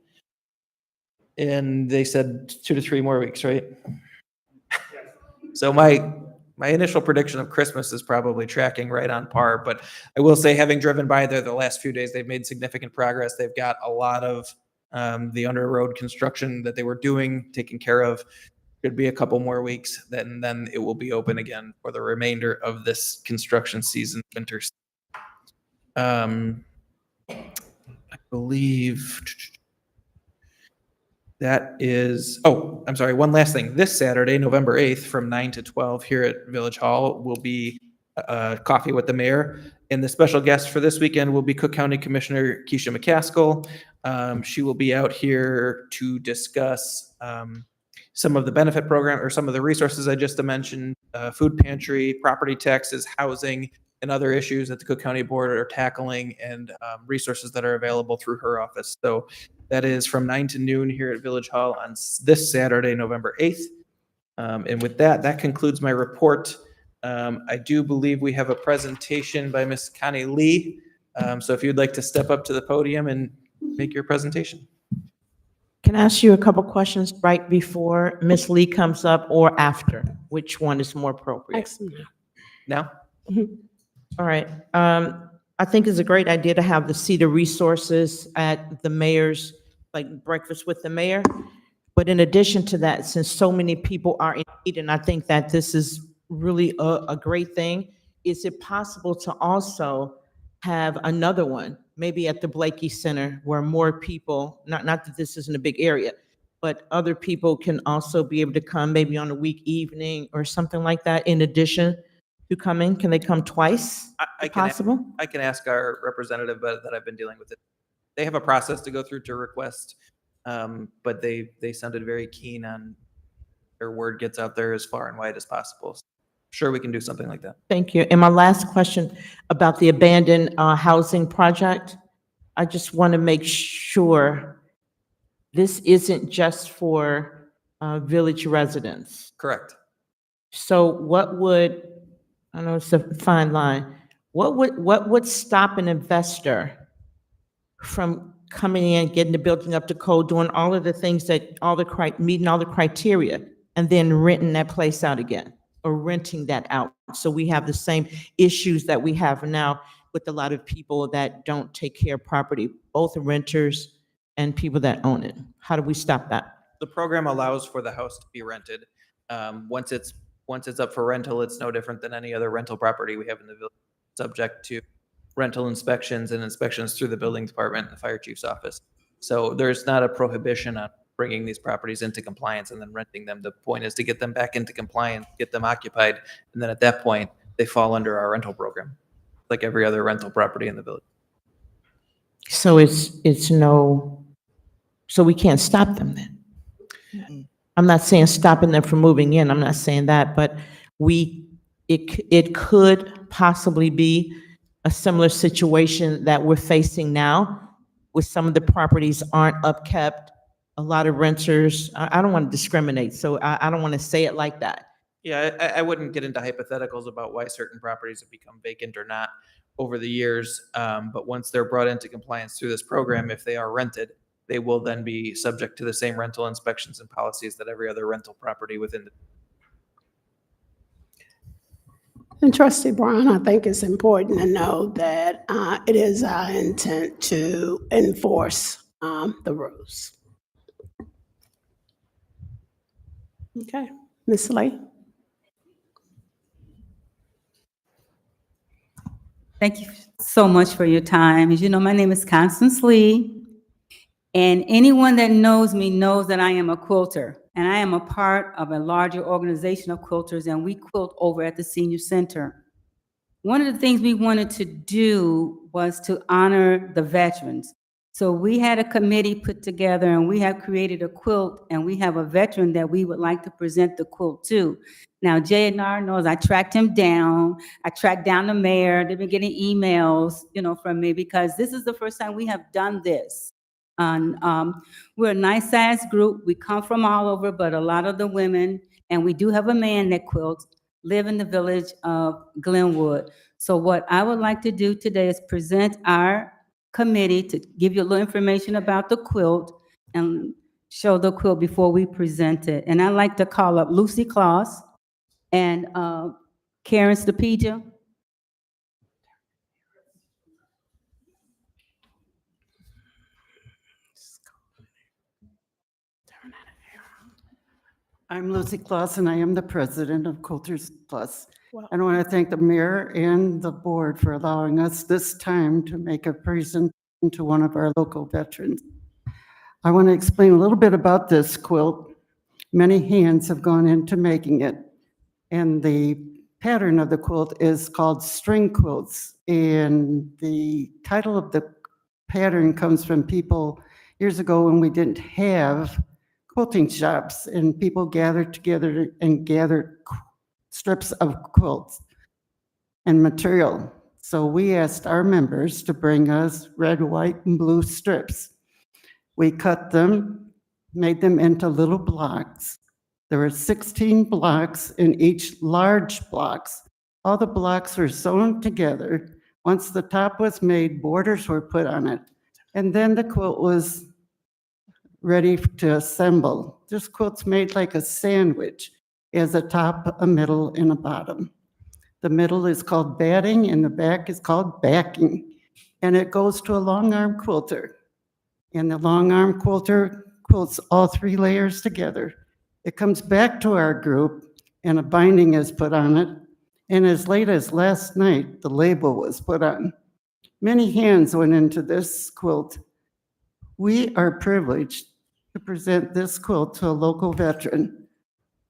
And they said 2 to 3 more weeks, right? So my initial prediction of Christmas is probably tracking right on par, but I will say, having driven by there the last few days, they've made significant progress. They've got a lot of the under road construction that they were doing taken care of. Could be a couple more weeks, then it will be open again for the remainder of this construction season, winter. I believe that is, I'm sorry, one last thing. This Saturday, November 8th, from 9 to 12 here at Village Hall will be coffee with the mayor. And the special guest for this weekend will be Cook County Commissioner Keisha McCaskill. She will be out here to discuss some of the benefit program or some of the resources I just mentioned, food pantry, property taxes, housing, and other issues that the Cook County Board are tackling, and resources that are available through her office. So that is from 9 to noon here at Village Hall on this Saturday, November 8th. And with that concludes my report. I do believe we have a presentation by Ms. Connie Lee. So if you'd like to step up to the podium and make your presentation. Can I ask you a couple questions right before Ms. Lee comes up or after? Which one is more appropriate? Excellent. Now? All right. I think it's a great idea to have the resources at the mayor's, like breakfast with the mayor. But in addition to that, since so many people are in need, and I think that this is really a great thing, is it possible to also have another one, maybe at the Blakey Center, where more people, not that this isn't a big area, but other people can also be able to come maybe on a week evening or something like that in addition to coming? Can they come twice? I if can, possible? I can ask our representative that I've been dealing with it. They have a process to go through to request, but they sounded very keen on their word gets out there as far and wide as possible. Sure, we can do something like that. Thank you. And my last question about the abandoned housing project. I just want to make sure this isn't just for village residents. Correct. So what would, I know it's a fine line, what would stop an investor from coming in, getting the building up to code, doing all of the things that, meeting all the criteria, and then renting that place out again, or renting that out? So we have the same issues that we have now with a lot of people that don't take care of property, both renters and people that own it. How do we stop that? The program allows for the house to be rented. Once it's up for rental, it's no different than any other rental property we have in the village, subject to rental inspections and inspections through the building department and the fire chief's office. So there's not a prohibition on bringing these properties into compliance and then renting them. The point is to get them back into compliance, get them occupied, and then at that point, they fall under our rental program, like every other rental property in the village. So so we can't stop them then? I'm not saying stopping them from moving in, I'm not saying that, but it could possibly be a similar situation that we're facing now, with some of the properties aren't upkept, a lot of renters. I don't want to discriminate, so I don't want to say it like that. Yeah, I wouldn't get into hypotheticals about why certain properties have become vacant or not over the years. But once they're brought into compliance through this program, if they are rented, they will then be subject to the same rental inspections and policies that every other rental property within the. And Trustee Brown, I think it's important to know that it is our intent to enforce the rules. Okay, Ms. Lay. Thank you so much for your time. As you know, my name is Constance Lee, and anyone that knows me knows that I am a quilter, and I am a part of a larger organization of quilters, and we quilt over at the senior center. One of the things we wanted to do was to honor the veterans. So we had a committee put together, and we have created a quilt, and we have a veteran that we would like to present the quilt to. Now, J&R knows I tracked him down. I tracked down the mayor. They've been getting emails, from me, because this is the first time we have done this. And we're a nice-sized group. We come from all over, but a lot of the women, and we do have a man that quilts, live in the village of Glenwood. So what I would like to do today is present our committee to give you a little information about the quilt and show the quilt before we present it. And I'd like to call up Lucy Claus and Karen Stapija. I'm Lucy Claus, and I am the president of Quilters Plus. Wow. And I want to thank the mayor and the board for allowing us this time to make a presentation to one of our local veterans. I want to explain a little bit about this quilt. Many hands have gone into making it, and the pattern of the quilt is called string quilts. And the title of the pattern comes from people years ago when we didn't have quilting shops, and people gathered together and gathered strips of quilts and material. So we asked our members to bring us red, white, and blue strips. We cut them, made them into little blocks. There were 16 blocks in each large blocks. All the blocks were sewn together. Once the top was made, borders were put on it. And then the quilt was ready to assemble. This quilt's made like a sandwich. It has a top, a middle, and a bottom. The middle is called batting, and the back is called backing. And it goes to a long arm quilter. And the long arm quilter quilts all 3 layers together. It comes back to our group, and a binding is put on it. And as late as last night, the label was put on. Many hands went into this quilt. We are privileged to present this quilt to a local veteran.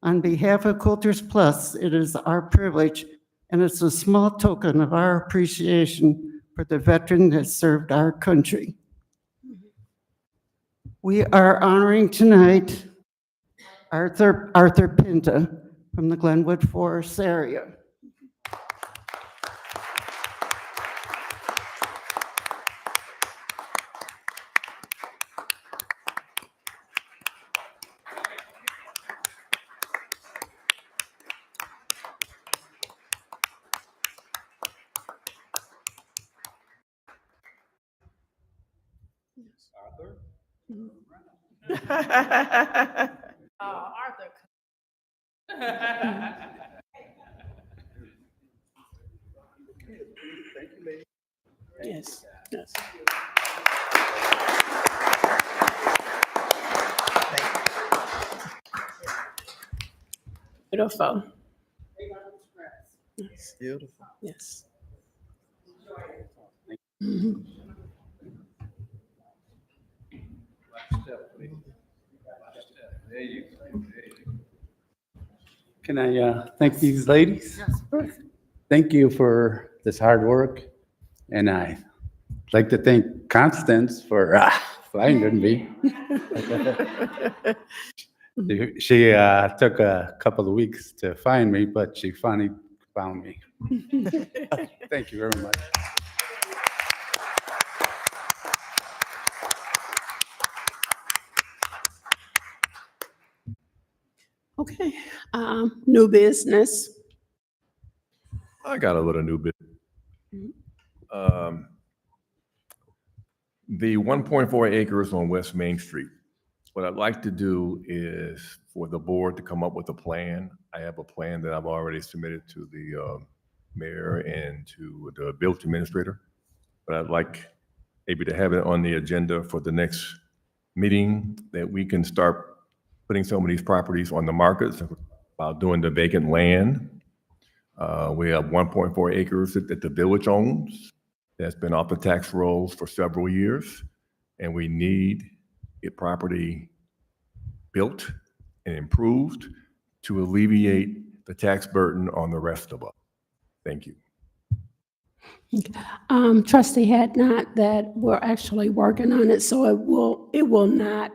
On behalf of Quilters Plus, it is our privilege, and it's a small token of our appreciation for the veteran that served our country. We are honoring tonight Arthur Pinta from the Glenwood Forest area. Arthur. Yes, yes. Beautiful. Yes. Beautiful. Yes. Mhm. Can I thank these ladies? Thank you for this hard work. And I'd like to thank Constance for finding me. She took a couple of weeks to find me, but she finally found me. Thank you very much. Okay, new business. I got a little new bit. The 1.4 acres on West Main Street. What I'd like to do is for the board to come up with a plan. I have a plan that I've already submitted to the mayor and to the village administrator. But I'd like maybe to have it on the agenda for the next meeting that we can start putting some of these properties on the market about doing the vacant land. We have 1.4 acres that the village owns that's been off the tax rolls for several years, and we need a property built and improved to alleviate the tax burden on the rest of us. Thank you. Trustee Hadnot, that we're actually working on it, so it will not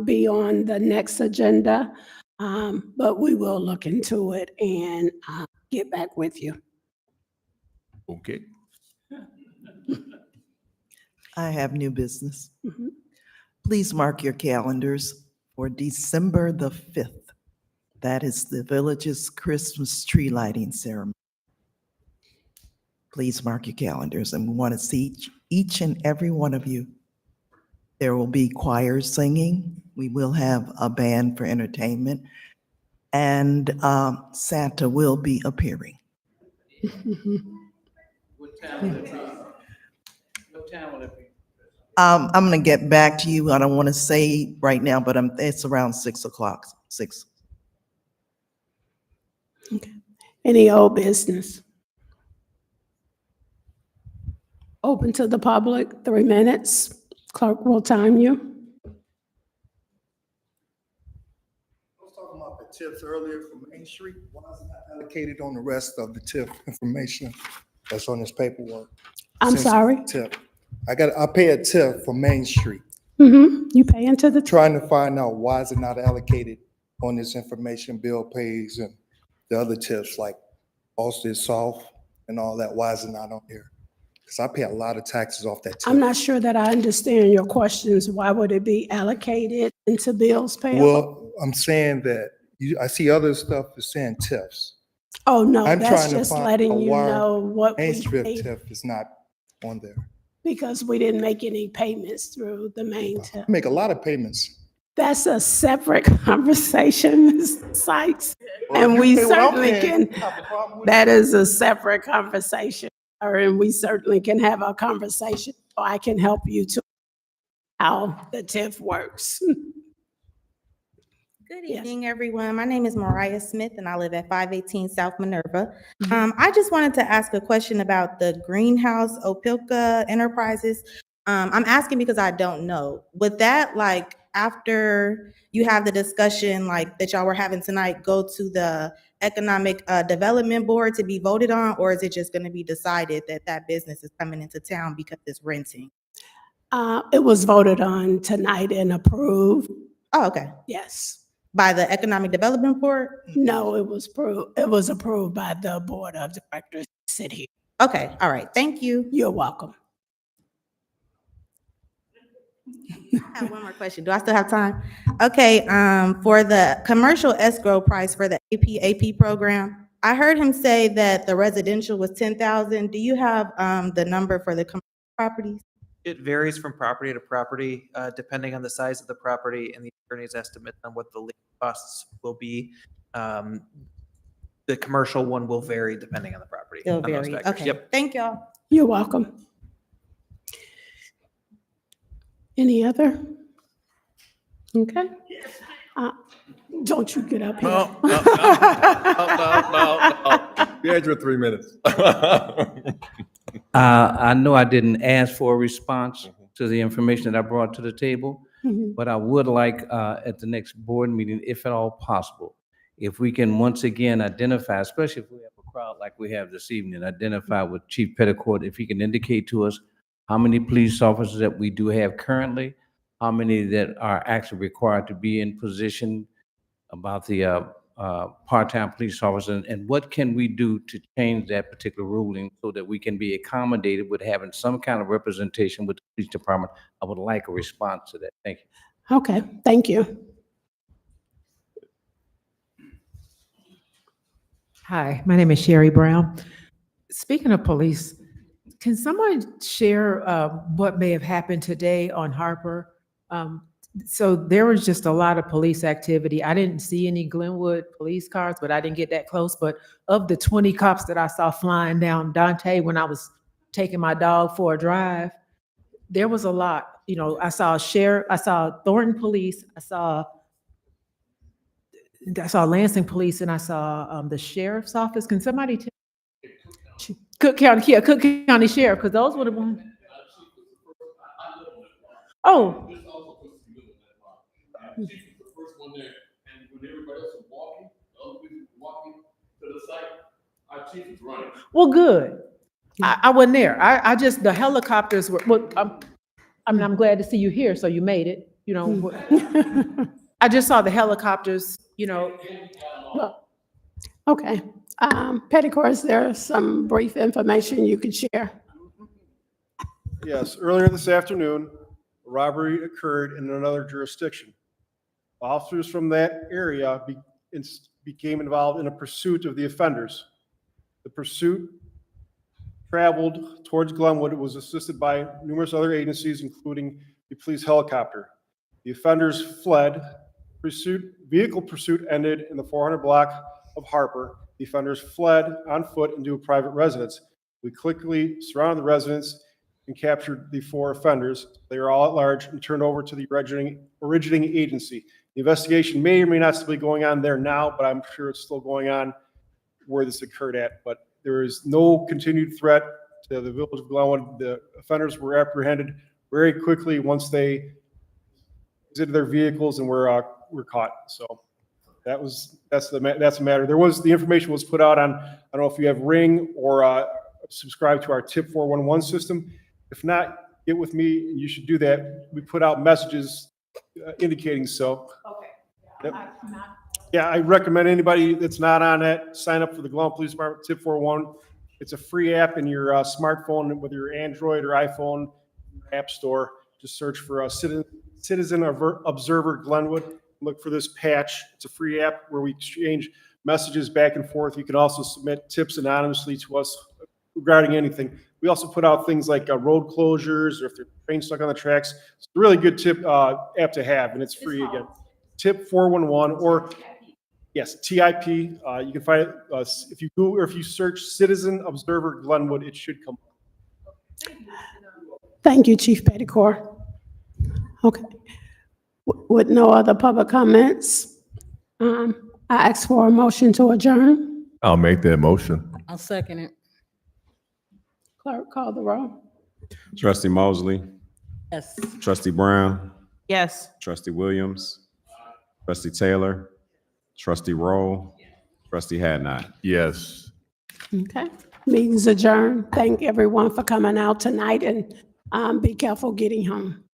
be on the next agenda, but we will look into it and get back with you. Okay. I have new business. Mhm. Please mark your calendars for December the 5th. That is the village's Christmas tree lighting ceremony. Please mark your calendars, and we want to see each and every one of you. There will be choirs singing. We will have a band for entertainment, and Santa will be appearing. What time will it be? What time will it be? I'm going to get back to you. I don't want to say right now, but it's around 6 o'clock, 6. Any old business? Open to the public, 3 minutes. Clerk will time you. I was talking about the TIFs earlier from Main Street. Why is it not allocated on the rest of the TIF information that's on this paperwork? I'm sorry? TIF. I pay a TIF for Main Street. You pay into the, Trying to find out why is it not allocated on this information, bill pays and the other TIFs like Austin South and all that. Why is it not on here? Because I pay a lot of taxes off that TIF. I'm not sure that I understand your questions. Why would it be allocated into bills payable? Well, I'm saying that I see other stuff that's saying TIFs. Oh, no, I'm that's trying to just find letting out you why know what Main we Street paid, TIF is not on there. because we didn't make any payments through the main tip. I make a lot of payments. That's a separate conversation, Mr. Sykes. Well, And if we you pay what I'm certainly paying, can, you have a problem with that it? is a separate conversation. And we certainly can have a conversation, or I can help you to how the TIF works. Good Yes. evening, everyone. My name is Mariah Smith, and I live at 518 South Minerva. I just wanted to ask a question about the greenhouse Opilka Enterprises. I'm asking because I don't know. Would that, like, after you have the discussion like that y'all were having tonight, go to the Economic Development Board to be voted on, or is it just going to be decided that that business is coming into town because it's renting? It was voted on tonight and approved. Oh, okay. Yes. By the Economic Development Board? No, it was approved by the Board of Directors City. Okay, all right. Thank you. You're welcome. I have one more question. Do I still have time? Okay, for the commercial escrow price for the AP program, I heard him say that the residential was 10,000. Do you have the number for the commercial properties? It varies from property to property, depending on the size of the property and the attorney's estimate on what the legal costs will be. The commercial one will vary depending on the property. It'll on those vary. factors. Okay. Yep. Thank y'all. You're welcome. Any other? Okay. Don't you get up here. No. You had your 3 minutes. I know I didn't ask for a response to the information that I brought to the table, Mhm. but I would like, at the next board meeting, if at all possible, if we can once again identify, especially if we have a crowd like we have this evening, identify with Chief Petticourt, if he can indicate to us how many police officers that we do have currently, how many that are actually required to be in position, about the part-time police officer, and what can we do to change that particular ruling so that we can be accommodated with having some kind of representation with the police department. I would like a response to that. Thank you. Okay, thank you. Hi, my name is Sherry Brown. Speaking of police, can someone share what may have happened today on Harper? So there was just a lot of police activity. I didn't see any Glenwood police cars, but I didn't get that close. But of the 20 cops that I saw flying down Dante when I was taking my dog for a drive, there was a lot. You know, I saw Thornton Police, I saw Lansing Police, and I saw the sheriff's office. Can somebody tell? Cook County, yeah, Cook County Sheriff, because those would have been. Oh. Well, good. I wasn't there. I just, the helicopters were, well, I mean, I'm glad to see you here, so you made it, you know. I just saw the helicopters, you know. Okay. Petticourt, is there some brief information you could share? Yes, earlier this afternoon, a robbery occurred in another jurisdiction. Officers from that area became involved in a pursuit of the offenders. The pursuit traveled towards Glenwood. It was assisted by numerous other agencies, including the police helicopter. The offenders fled. Vehicle pursuit ended in the 400 block of Harper. The offenders fled on foot into a private residence. We quickly surrounded the residence and captured the 4 offenders. They are all at large and turned over to the originating agency. The investigation may or may not still be going on there now, but I'm sure it's still going on where this occurred at. But there is no continued threat to the village of Glenwood. The offenders were apprehended very quickly once they exited their vehicles and were caught. So that's the matter. The information was put out on, I don't know if you have Ring or subscribe to our TIP 411 system. If not, get with me, and you should do that. We put out messages indicating so. Okay. Yep. Yeah, I recommend anybody that's not on that, sign up for the Glenwood Police Department TIP 411. It's a free app in your smartphone, whether your Android or iPhone app store. Just search for Citizen Observer Glenwood. Look for this patch. It's a free app where we exchange messages back and forth. You can also submit tips anonymously to us regarding anything. We also put out things like road closures or if there's a train stuck on the tracks. It's a really good tip app to have, and it's free again. TIP 411 or yes, TIP. You can find it if you Google or if you search Citizen Observer Glenwood, it should come up. Thank you, Chief Petticourt. Okay. With no other public comments, I ask for a motion to adjourn. I'll make that motion. I'll second it. Clerk, call the roll. Trustee Mosley, Yes. Trustee Brown, Yes. Trustee Williams, Trustee Taylor, Trustee Roll, Trustee Hadnot. Yes. Okay, meeting's adjourned. Thank everyone for coming out tonight, and be careful getting home.